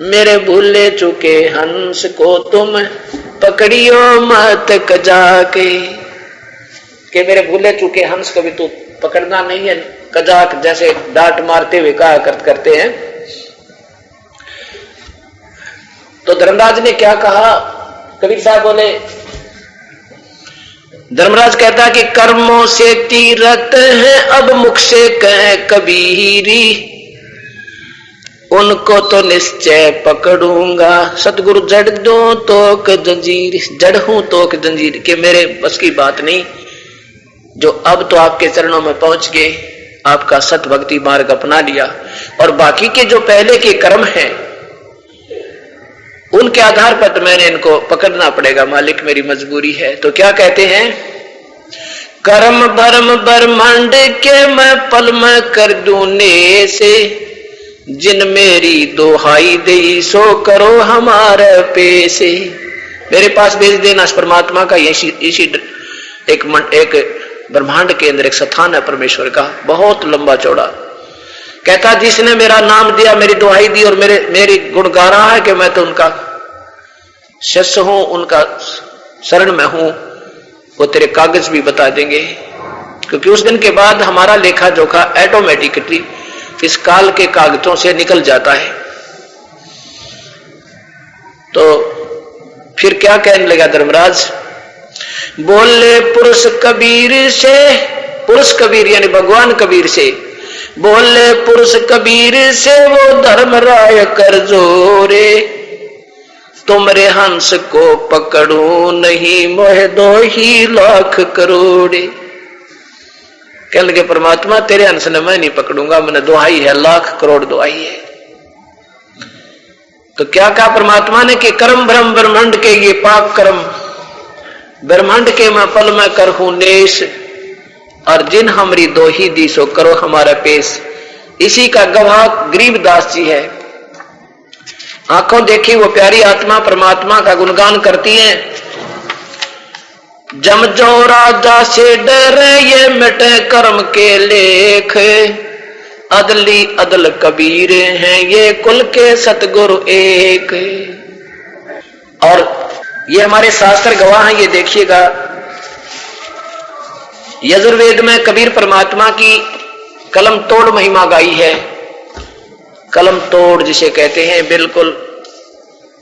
मेरे भूले चुके हंस को तुम पकड़ियो मत कजाके, कि मेरे भूले चुके हंस को भी तू पकड़ना नहीं है, कजाक जैसे डांट मारते हुए कहा करते हैं। तो धर्मराज ने क्या कहा? कबीर साहब बोले, धर्मराज कहता है कि कर्मों से तीरथ है अब मुख से कह कबीरी, उनको तो निश्चय पकड़ूंगा, सतगुरु जड़ दो तो जंजीर, जड़ हूं तो जंजीर, के मेरे बस की बात नहीं। जो अब तो आपके चरणों में पहुंच गए, आपका सत भक्ति मार्ग अपना लिया, और बाकी के जो पहले के कर्म हैं उनके आधार पर तो मैंने इनको पकड़ना पड़ेगा मालिक, मेरी मजबूरी है। तो क्या कहते हैं? कर्म भरम ब्रह्मांड के मैं पल में कर दूं से, जिन मेरी दोहाई दई सो करो हमारे पेशे। मेरे पास भेज देना इस परमात्मा का, इसी एक ब्रह्मांड के अंदर एक स्थान है परमेश्वर का, बहुत लंबा चौड़ा। कहता जिसने मेरा नाम दिया, मेरी दुहाई दी और मेरी गुण गा रहा है कि मैं तो उनका शिष्य हूं, उनका शरण में हूं, वो तेरे कागज भी बता देंगे। क्योंकि उस दिन के बाद हमारा लेखा जोखा ऑटोमेटिकली इस काल के कागजों से निकल जाता है। तो फिर क्या कहने लगा धर्मराज? बोले पुरुष कबीर से, पुरुष कबीर यानी भगवान कबीर से, बोले पुरुष कबीर से वो धर्मराय कर जोरे, तुमरे हंस को पकड़ू नहीं मोह दो ही लाख करोड़े। कहने लगे परमात्मा तेरे हंस ने मैं नहीं पकड़ूंगा, मैंने दुहाई है, लाख करोड़ दुहाई है। तो क्या कहा परमात्मा ने कि कर्म भ्रम ब्रह्मांड के ये पाप कर्म ब्रह्मांड के मैं पल में कर हूं नेश, और जिन हमारी दोही दी सो करो हमारा पेश। इसी का गवाह गरीबदास जी है। आंखों देखी वो प्यारी आत्मा परमात्मा का गुणगान करती है। जम जो राजा से डरे ये मिटे कर्म के लेख, अदली अदल कबीर हैं ये कुल के सतगुरु एक। और ये हमारे शास्त्र गवाह हैं। ये देखिएगा यजुर्वेद में कबीर परमात्मा की कलम तोड़ महिमा गाई है। कलम तोड़ जिसे कहते हैं, बिल्कुल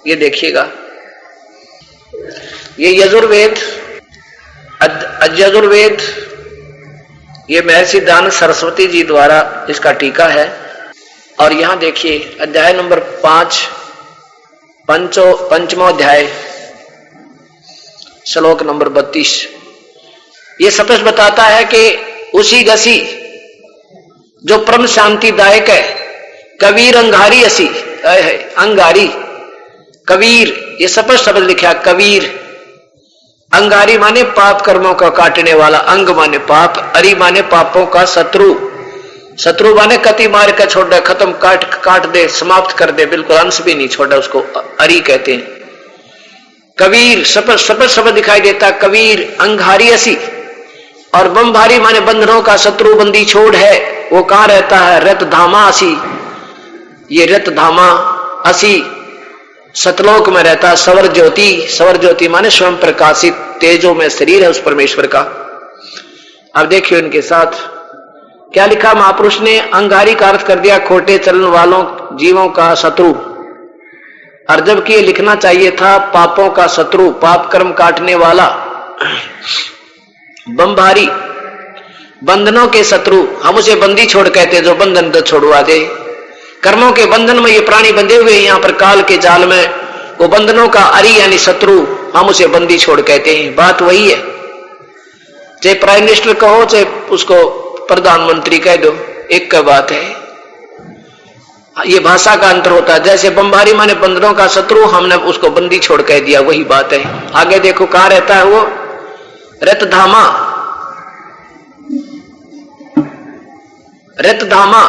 ये देखिएगा, ये यजुर्वेद यजुर्वेद ये महर्षि दान सरस्वती जी द्वारा इसका टीका है। और यहां देखिए अध्याय नंबर 5 पंचमो अध्याय श्लोक नंबर 32, ये स्पष्ट बताता है कि उसी गसी जो परम शांतिदायक है, कबीर अंगारी असी अंगारी कबीर, ये स्पष्ट शब्द लिखा कबीर, अंगारी माने पाप कर्मों का काटने वाला, अंग माने पाप, अरि माने पापों का शत्रु, शत्रु माने कति मार का छोड़ दे, खत्म काट दे, समाप्त कर दे, बिल्कुल अंश भी नहीं छोड़ा, उसको अरि कहते हैं। कबीर शपथ दिखाई देता, कबीर अंगारी असी, और बमभारी माने बंधनों का शत्रु बंदी छोड़ है, वो कहां रहता है? रत धामा असी, ये रत धामा असी सतलोक में रहता है। सवर ज्योति, सवर ज्योति माने स्वयं प्रकाशित तेजो में शरीर है उस परमेश्वर का। अब देखिए उनके साथ क्या लिखा महापुरुष ने, अंगारी का अर्थ कर दिया खोटे चलन वालों जीवों का शत्रु, और जबकि ये लिखना चाहिए था पापों का शत्रु, पाप कर्म काटने वाला। बमभारी बंधनों के शत्रु, हम उसे बंदी छोड़ कहते, जो बंधन तो छोड़वा दे। कर्मों के बंधन में ये प्राणी बंधे हुए यहाँ पर काल के जाल में, वो बंधनों का अरि यानी शत्रु, हम उसे बंदी छोड़ कहते हैं। बात वही है, चाहे प्राइम मिनिस्टर कहो चाहे उसको प्रधानमंत्री कह दो, एक का बात है, ये भाषा का अंतर होता है। जैसे बमभारी माने बंधनों का शत्रु, हमने उसको बंदी छोड़ कह दिया, वही बात है। आगे देखो कहां रहता है वो? रतधामा, रतधामा,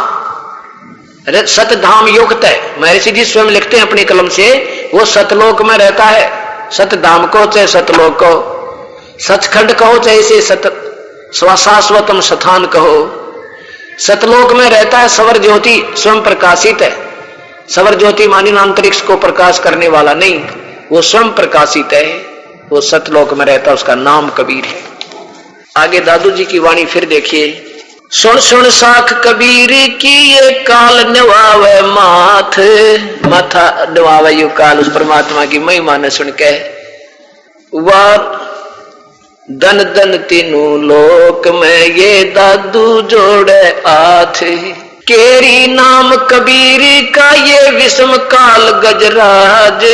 सतधाम युक्त है। महर्षि जी स्वयं लिखते हैं अपनी कलम से, वो सतलोक में रहता है। सतधाम को चाहे सतलोक को, सचखंड कहो चाहे इसे शाश्वतम स्थान कहो, सतलोक में रहता है। सवर ज्योति स्वयं प्रकाशित है। सवर ज्योति मानी अंतरिक्ष को प्रकाश करने वाला नहीं, वो स्वयं प्रकाशित है, वो सतलोक में रहता है, उसका नाम कबीर है। आगे दादू जी की वाणी फिर देखिए, सुन सुन साख कबीर की ये काल नवावे माथ, माथा नवावे यू काल, उस परमात्मा की महिमा ने सुन के वाह दन दन तीनों लोक में ये दादू जोड़े हाथ, केरी नाम कबीर का ये विषम काल गजराज,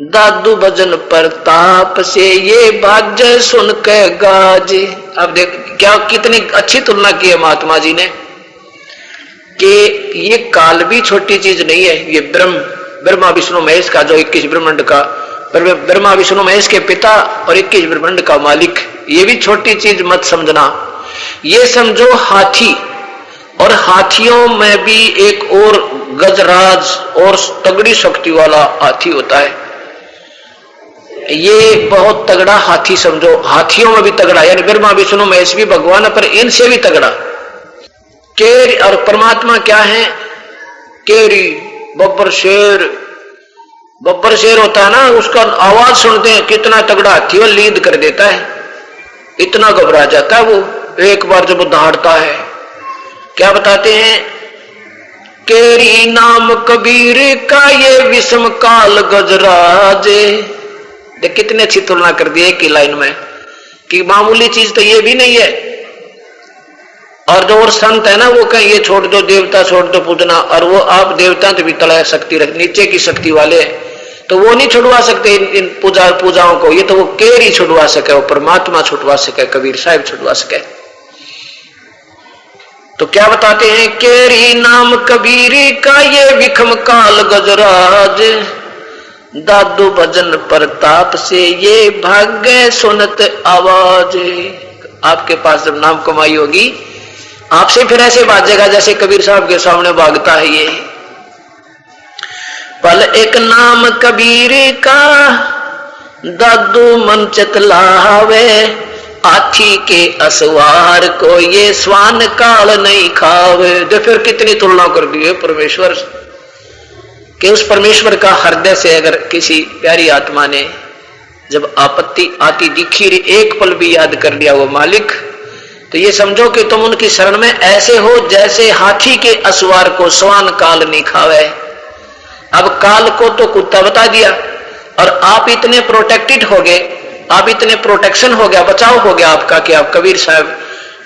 दादू भजन प्रताप से ये भाग्य सुन के गाज। अब देख क्या कितनी अच्छी तुलना की है महात्मा जी ने, कि ये काल भी छोटी चीज नहीं है। ये ब्रह्मा विष्णु महेश का, जो 21 ब्रह्मांड का, ब्रह्मा विष्णु महेश के पिता और 21 ब्रह्मांड का मालिक, ये भी छोटी चीज मत समझना। ये समझो हाथी, और हाथियों में भी एक और गजराज और तगड़ी शक्ति वाला हाथी होता है। ये बहुत तगड़ा हाथी समझो, हाथियों में भी तगड़ा, यानी ब्रह्मा विष्णु महेश भी भगवान, पर इनसे भी तगड़ा। केरी और परमात्मा क्या है? केरी बब्बर शेर, बब्बर शेर होता है ना, उसका आवाज सुनते हैं कितना तगड़ा हाथी, वो लीद कर देता है, इतना घबरा जाता है वो एक बार जब वो दहाड़ता है। क्या बताते हैं? केरी नाम कबीर का ये विषम काल गजराज। देख कितनी अच्छी तुलना कर दी एक ही लाइन में, कि मामूली चीज तो ये भी नहीं है। और जो और संत है ना, वो कहें ये छोड़ दो, देवता छोड़ दो पूजना, और वो आप देवता तो भी तला शक्ति रख, नीचे की शक्ति वाले हैं, तो वो नहीं छुड़वा सकते इन पूजाओं को। ये तो वो केरी छुड़वा सके, वो परमात्मा छुड़वा सके, कबीर साहब छुड़वा सके। तो क्या बताते हैं? केरी नाम कबीर का ये विखम काल गजराज, दादू भजन प्रताप से ये भाग्य सुनत आवाज। आपके पास जब नाम कमाई होगी, आपसे फिर ऐसे बाजेगा जैसे कबीर साहब के सामने भागता है ये। पल एक नाम कबीर का दादू मन चतलावे, हाथी के असवार को ये स्वान काल नहीं खावे। तो फिर कितनी तुलना कर दी है परमेश्वर, कि उस परमेश्वर का हृदय से अगर किसी प्यारी आत्मा ने जब आपत्ति आती दिखी, एक पल भी याद कर लिया वो मालिक, तो ये समझो कि तुम उनकी शरण में ऐसे हो जैसे हाथी के असवार को स्वान काल नहीं खावे। अब काल को तो कुत्ता बता दिया, और आप इतने प्रोटेक्टेड हो गए, आप इतने प्रोटेक्शन हो गया, बचाव हो गया आपका, कि आप कबीर साहब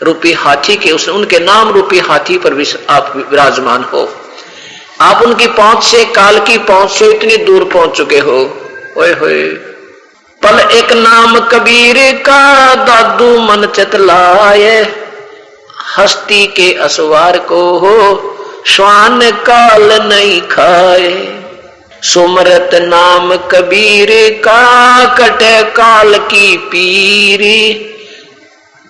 रूपी हाथी के, उनके नाम रूपी हाथी पर भी आप विराजमान हो। आप उनकी पहुंच से, काल की पहुंच से इतनी दूर पहुंच चुके हो। ओए होए, पल एक नाम कबीर का दादू मन चतलाए, हस्ती के असवार को हो श्वान काल नहीं खाए। सुमरत नाम कबीर का कटे काल की पीरी,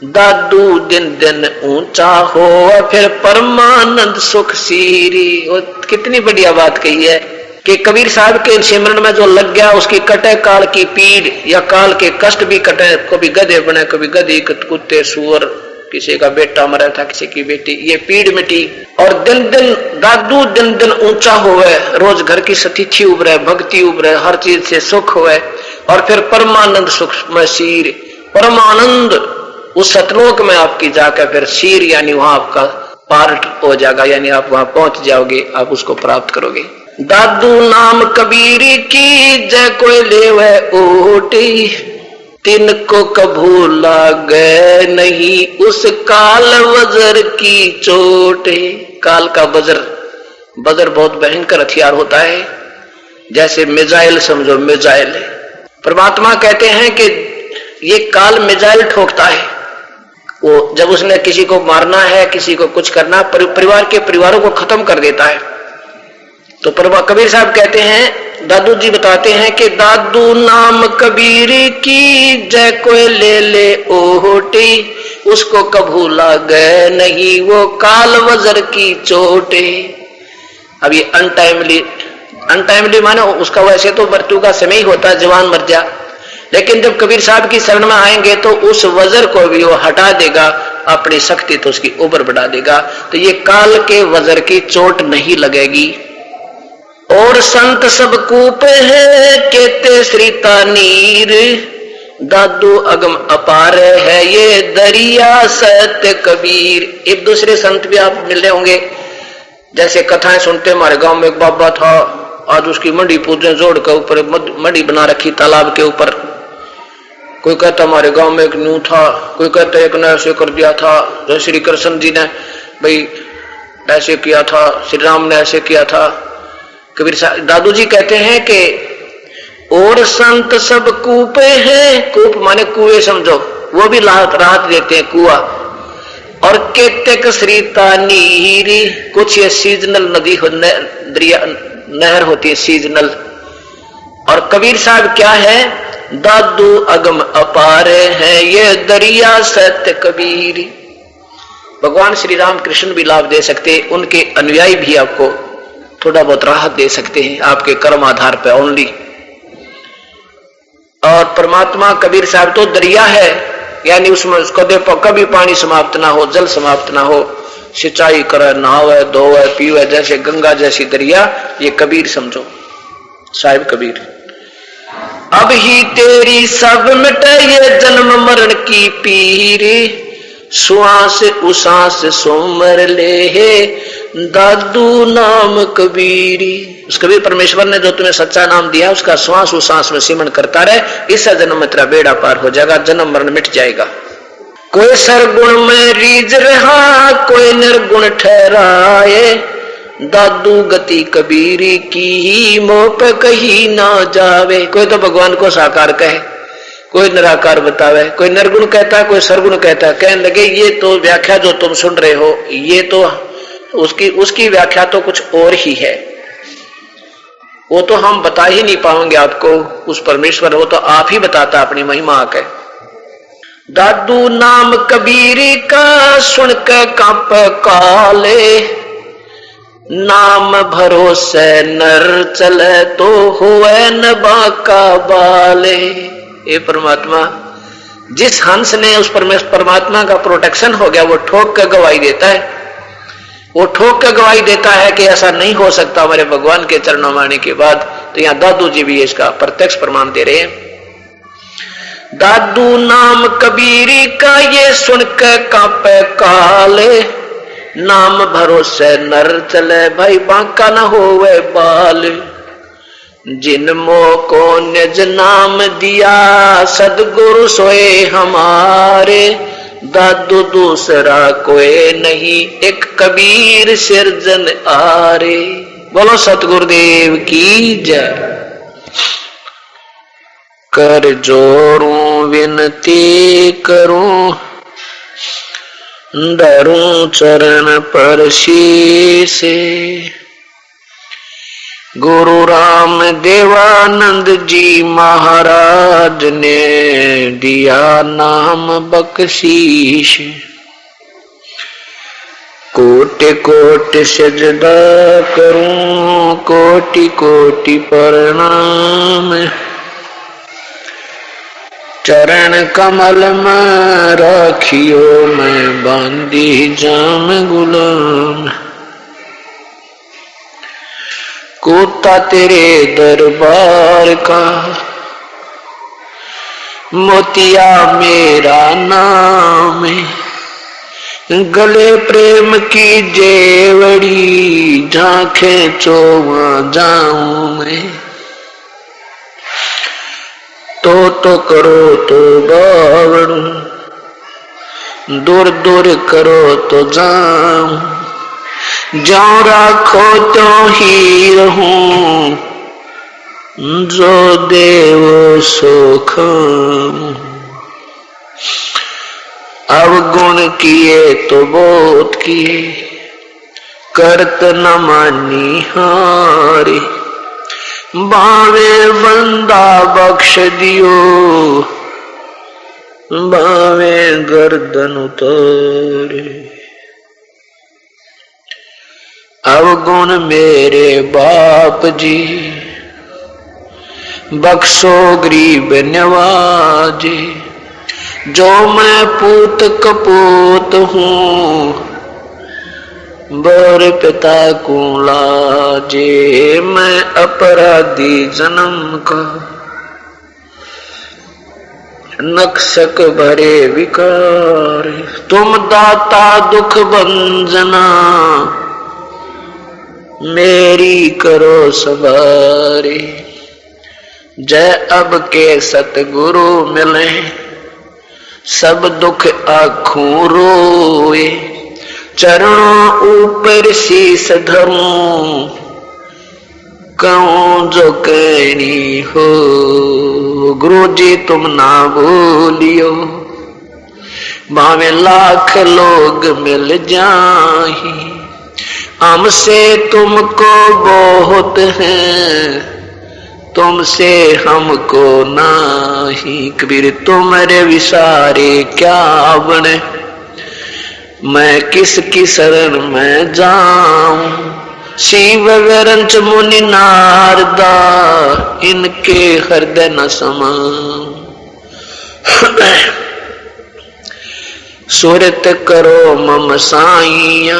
दादू दिन दिन ऊंचा हो फिर परमानंद सुख सीरी। और कितनी बढ़िया बात कही है कि कबीर साहब के सिमरन में जो लग गया उसकी कटे काल की पीड़ या काल के कष्ट भी कटे। कभी गधे बने, कभी गधी, कुत्ते, सुअर, किसी का बेटा मरा था, किसी की बेटी, ये पीड़ मिटी। और दिन दिन दादू दिन दिन ऊंचा होवे, रोज घर की सतिथि उभरे, भक्ति उभरे, हर चीज से सुख होवे और फिर परमानंद सुख में शीर, परमानंद उस सतलोक में आपकी जाकर फिर शीर यानी वहां आपका पार्ट हो जाएगा, यानी आप वहां पहुंच जाओगे, आप उसको प्राप्त करोगे। दादू नाम कबीर की जय कोई लेवे ओटी, तिनको कभू लागे नहीं उस काल वज्र की चोटे। काल का वज्र, वज्र बहुत भयंकर हथियार होता है, जैसे मिसाइल समझो, मिसाइल। परमात्मा कहते हैं कि ये काल मिसाइल ठोकता है। वो जब उसने किसी को मारना है, किसी को कुछ करना, परिवार के परिवारों को खत्म कर देता है। तो कबीर साहब कहते हैं, दादू जी बताते हैं कि दादू नाम कबीर की जय कोई ले ले ओटी, उसको कभू लागे नहीं वो काल वज्र की चोटे। अब ये अनटाइमली, अनटाइमली माने उसका वैसे तो मृत्यु का समय ही होता है, जवान मर जा, लेकिन जब कबीर साहब की शरण में आएंगे तो उस वज्र को भी वो हटा देगा, अपनी शक्ति तो उसकी ऊपर बढ़ा देगा। तो ये काल के वज्र की चोट नहीं लगेगी। और संत सब कूप है केते श्रीता नीर, दादू अगम अपार है ये दरिया सत्य कबीर। एक दूसरे संत भी आप मिल रहे होंगे, जैसे कथाएं सुनते, हमारे गांव में एक बाबा था, आज उसकी मंडी पूजन जोड़ के ऊपर मंडी बना रखी तालाब के ऊपर। कोई कहता हमारे गांव में एक न्यू था, कोई कहता एक ने ऐसे कर दिया था, जैसे श्री कृष्ण जी ने भाई ऐसे किया था, श्री राम ने ऐसे किया था। कबीर दादू जी कहते हैं कि और संत सब कूपे हैं, कूप माने कुएं समझो, वो भी राहत देते हैं, कुआ। और केतक श्रीता नीरी, कुछ ये सीजनल नदी दरिया नहर होती है, सीजनल। और कबीर साहब क्या है, दादू अगम अपार है ये दरिया सत्य कबीर। भगवान श्री राम कृष्ण भी लाभ दे सकते, उनके अनुयायी भी आपको थोड़ा बहुत राहत दे सकते हैं आपके कर्म आधार पर ओनली। और परमात्मा कबीर साहब तो दरिया है, यानी उसमें कभी पानी समाप्त ना हो, जल समाप्त ना हो, सिंचाई करे, नहावे, धोवे, पीवे, जैसे गंगा जैसी दरिया, ये कबीर समझो, साहिब कबीर। अब ही तेरी सब मिटे ये जन्म मरण की पीरी, श्वास उसास सोमर ले हे दादू नाम कबीरी। उस कबीर परमेश्वर ने जो तुम्हें सच्चा नाम दिया, उसका श्वास उसास में सिमरन करता रहे, इससे जन्म में तेरा बेड़ा पार हो जाएगा, जन्म मरण मिट जाएगा। कोई सरगुण में रीझ रहा, कोई निर्गुण ठहराए, दादू गति कबीरी की ही मोह पे कहीं ना जावे। कोई तो भगवान को साकार कहे, कोई निराकार बतावे, कोई निर्गुण कहता है, कोई सरगुण कहता है। कहने लगे ये तो व्याख्या जो तुम सुन रहे हो, ये तो उसकी व्याख्या तो कुछ और ही है, वो तो हम बता ही नहीं पाएंगे आपको। उस परमेश्वर, वो तो आप ही बताता अपनी महिमा आके। दादू नाम कबीरी का सुन के कांप काले, नाम भरोसे नर चले तो हुए न बाका बाले। ये परमात्मा, जिस हंस ने उस परमात्मा का प्रोटेक्शन हो गया, वो ठोक के गवाही देता है, वो ठोक के गवाही देता है कि ऐसा नहीं हो सकता हमारे भगवान के चरणों में आने के बाद। तो यहां दादू जी भी इसका प्रत्यक्ष प्रमाण दे रहे हैं। दादू नाम कबीरी का ये सुन के कांपे काले, नाम भरोसे नर चले भाई बांका न होवे बाल। जिन मोह को निज नाम दिया सदगुरु सोए हमारे, दादू दूसरा कोई नहीं एक कबीर सिरजन आरे। बोलो सतगुरुदेव की जय। कर जोरूं विनती करूं, डरूं चरण पर शीसे, गुरु राम देवानंद जी महाराज ने दिया नाम बख्शीश। कोटि कोटि सजदा करूं, कोटि कोटि प्रणाम। चरण कमल में राखियो मैं बांधी जाम गुलाम। कोता तेरे दरबार का मोतिया मेरा नाम है। गले प्रेम की जेवड़ी झांखे चोवा जाऊं मैं। तो करो तो बावड़ू, दूर दूर करो तो जाऊं। जाऊं राखो तो ही रहूं, जो देव सो खाऊं। अवगुण किए तो बहुत किए, करत न मानी हारे। बावे बंदा बख्श दियो, बावे गर्दन उतारे। अवगुण मेरे बाप जी, बख्शो गरीब नवाजे। जो मैं पूत कपूत हूँ, बर पिता को लाजे। मैं अपराधी जन्म का, नक्शक भरे विकार। तुम दाता दुख भंजना, मेरी करो सवारी। जय अब के सतगुरु मिले, सब दुख आँखों रोए। चरणों ऊपर शीस धरूं, कहूं जो कहनी हो। गुरु जी तुम ना भूलियो, भावे लाख लोग मिल जाही। हमसे तुमको बहुत है, तुमसे हमको नाही। कबीर तुम्हारे विसारे क्या बने, मैं किसकी शरण में जाऊं। शिव विरंच मुनि नारदा, इनके हृदय न समाऊं। सुरत करो मम साइया,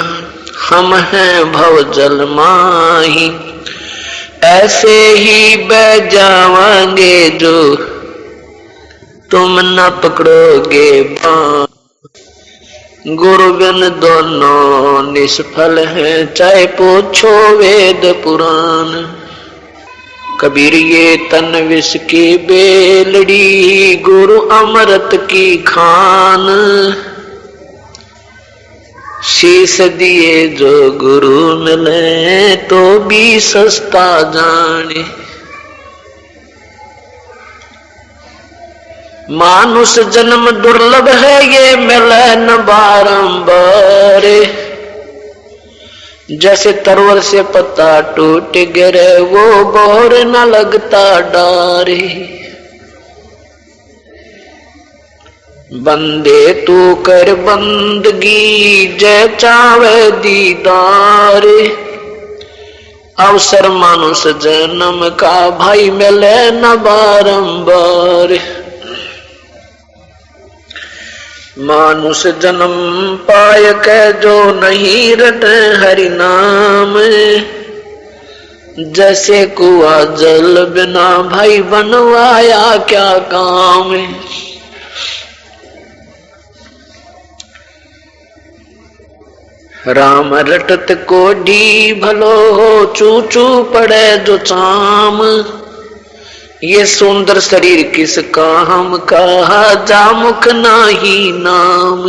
हम हैं भव जल माही। ऐसे ही बह जावांगे जो तुम न पकड़ोगे बाण। गुरु बिन दोनों निष्फल है, चाहे पूछो वेद पुराण। कबीर ये तन विष की बेलड़ी, गुरु अमृत की खान। शीस दिए जो गुरु मिले, तो भी सस्ता जाने। मानुष जन्म दुर्लभ है, ये मिले न बारंबार। जैसे तरवर से पत्ता टूट गिरे, वो बोर न लगता डारे। बंदे तू कर बंदगी, जय चावे दीदार। अवसर मानुष जन्म का, भाई मिले न बारंबार। मानुष जन्म पाय के जो नहीं रटे हरि नाम। जैसे कुआ जल बिना, भाई बनवाया क्या काम। राम रटत कोडी भलो हो, चू चू पड़े जो चाम। ये सुंदर शरीर किस काम का, जा मुख नाही नाम।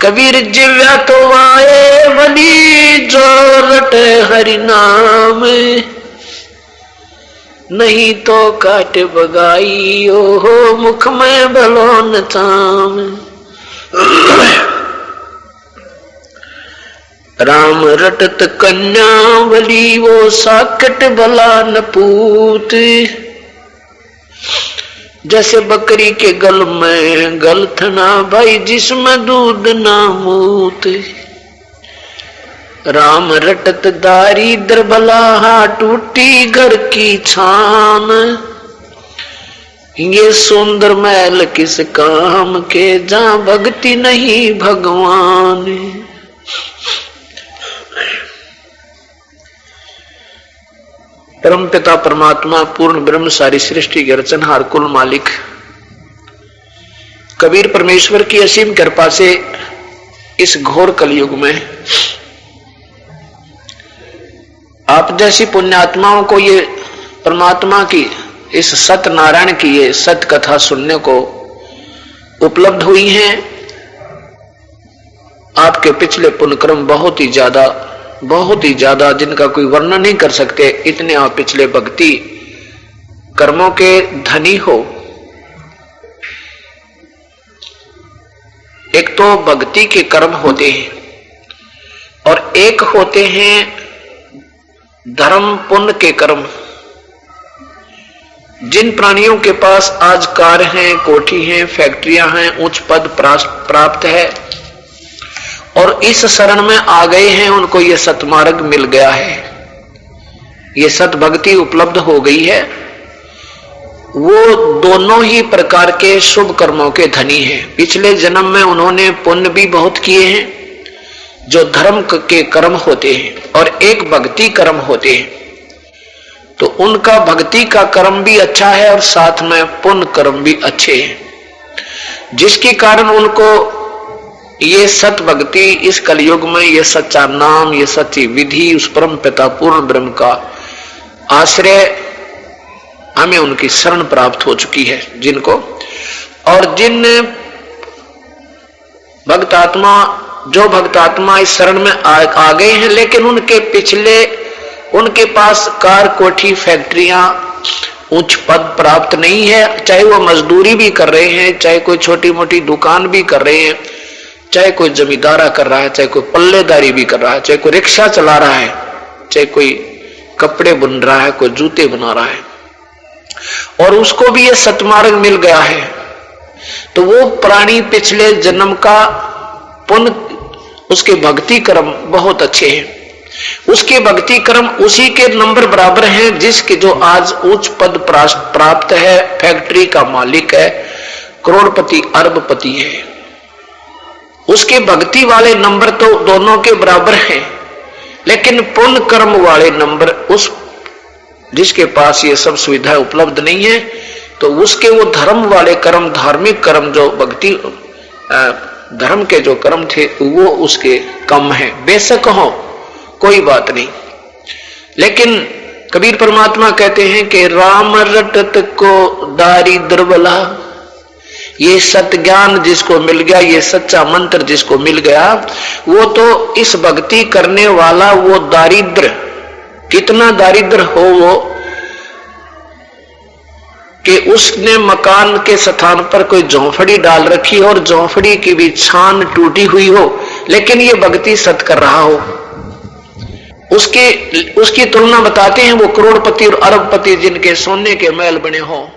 कबीर जिव्या तो आए बली, जो रटे हरि नाम। नहीं तो काट बगाई, ओ मुख में भलो न थाम। राम रटत कन्यावली वो साकट भला न पूत। जैसे बकरी के गल में गलथना भाई जिसमें दूध ना मूत। राम रटत दारिद्र भला हा टूटी घर की छान। ये सुंदर महल किस काम के जहां भक्ति नहीं भगवान। परम पिता परमात्मा पूर्ण ब्रह्म सारी सृष्टि के रचनहार कुल मालिक कबीर परमेश्वर की असीम कृपा से इस घोर कलयुग में आप जैसी पुण्यात्माओं को ये परमात्मा की इस सत्यनारायण की ये सत्य कथा सुनने को उपलब्ध हुई हैं। आपके पिछले पुण्यक्रम बहुत ही ज्यादा जिनका कोई वर्णन नहीं कर सकते, इतने आप पिछले भक्ति कर्मों के धनी हो। एक तो भक्ति के कर्म होते हैं और एक होते हैं धर्म पुण्य के कर्म। जिन प्राणियों के पास आज कार हैं, कोठी हैं, फैक्ट्रियां हैं, उच्च पद प्राप्त है और इस शरण में आ गए हैं, उनको ये सतमार्ग मिल गया है, ये सत भक्ति उपलब्ध हो गई है, वो दोनों ही प्रकार के शुभ कर्मों के धनी हैं। पिछले जन्म में उन्होंने पुण्य भी बहुत किए हैं जो धर्म के कर्म होते हैं और एक भक्ति कर्म होते हैं, तो उनका भक्ति का कर्म भी अच्छा है और साथ में पुण्य कर्म भी अच्छे हैं, जिसके कारण उनको ये सत भक्ति इस कलयुग में ये सच्चा नाम, ये सच्ची विधि, उस परम पिता पूर्ण ब्रह्म का आश्रय हमें उनकी शरण प्राप्त हो चुकी है जिनको। और जिन भक्तात्मा इस शरण में आ गए हैं, लेकिन उनके पिछले उनके पास कार, कोठी, फैक्ट्रियां, उच्च पद प्राप्त नहीं है, चाहे वो मजदूरी भी कर रहे हैं, चाहे कोई छोटी मोटी दुकान भी कर रहे हैं, चाहे कोई जमींदारा कर रहा है, चाहे कोई पल्लेदारी भी कर रहा है, चाहे कोई रिक्शा चला रहा है, चाहे कोई कपड़े बुन रहा है, कोई जूते बना रहा है, और उसको भी ये सतमार्ग मिल गया है, तो वो प्राणी पिछले जन्म का पुण्य, उसके भक्ति कर्म बहुत अच्छे हैं। उसके भक्ति कर्म उसी के नंबर बराबर हैं जिसके जो आज उच्च पद प्राप्त है, फैक्ट्री का मालिक है, करोड़पति अरबपति है। उसके भक्ति वाले नंबर तो दोनों के बराबर हैं, लेकिन पुण्य कर्म वाले नंबर उस जिसके पास ये सब सुविधाएं उपलब्ध नहीं है, तो उसके वो धर्म वाले कर्म, धार्मिक कर्म, जो भक्ति धर्म के जो कर्म थे वो उसके कम है। बेशक हो कोई बात नहीं, लेकिन कबीर परमात्मा कहते हैं कि राम रटत को दारिद्र भला। ये सत्य ज्ञान जिसको मिल गया, ये सच्चा मंत्र जिसको मिल गया, वो तो इस भक्ति करने वाला वो दारिद्र, कितना दारिद्र हो वो कि उसने मकान के स्थान पर कोई झोंपड़ी डाल रखी हो और झोंपड़ी की भी छान टूटी हुई हो, लेकिन ये भक्ति सत कर रहा हो। उसकी तुलना बताते हैं वो करोड़पति और अरबपति जिनके सोने के महल बने हों,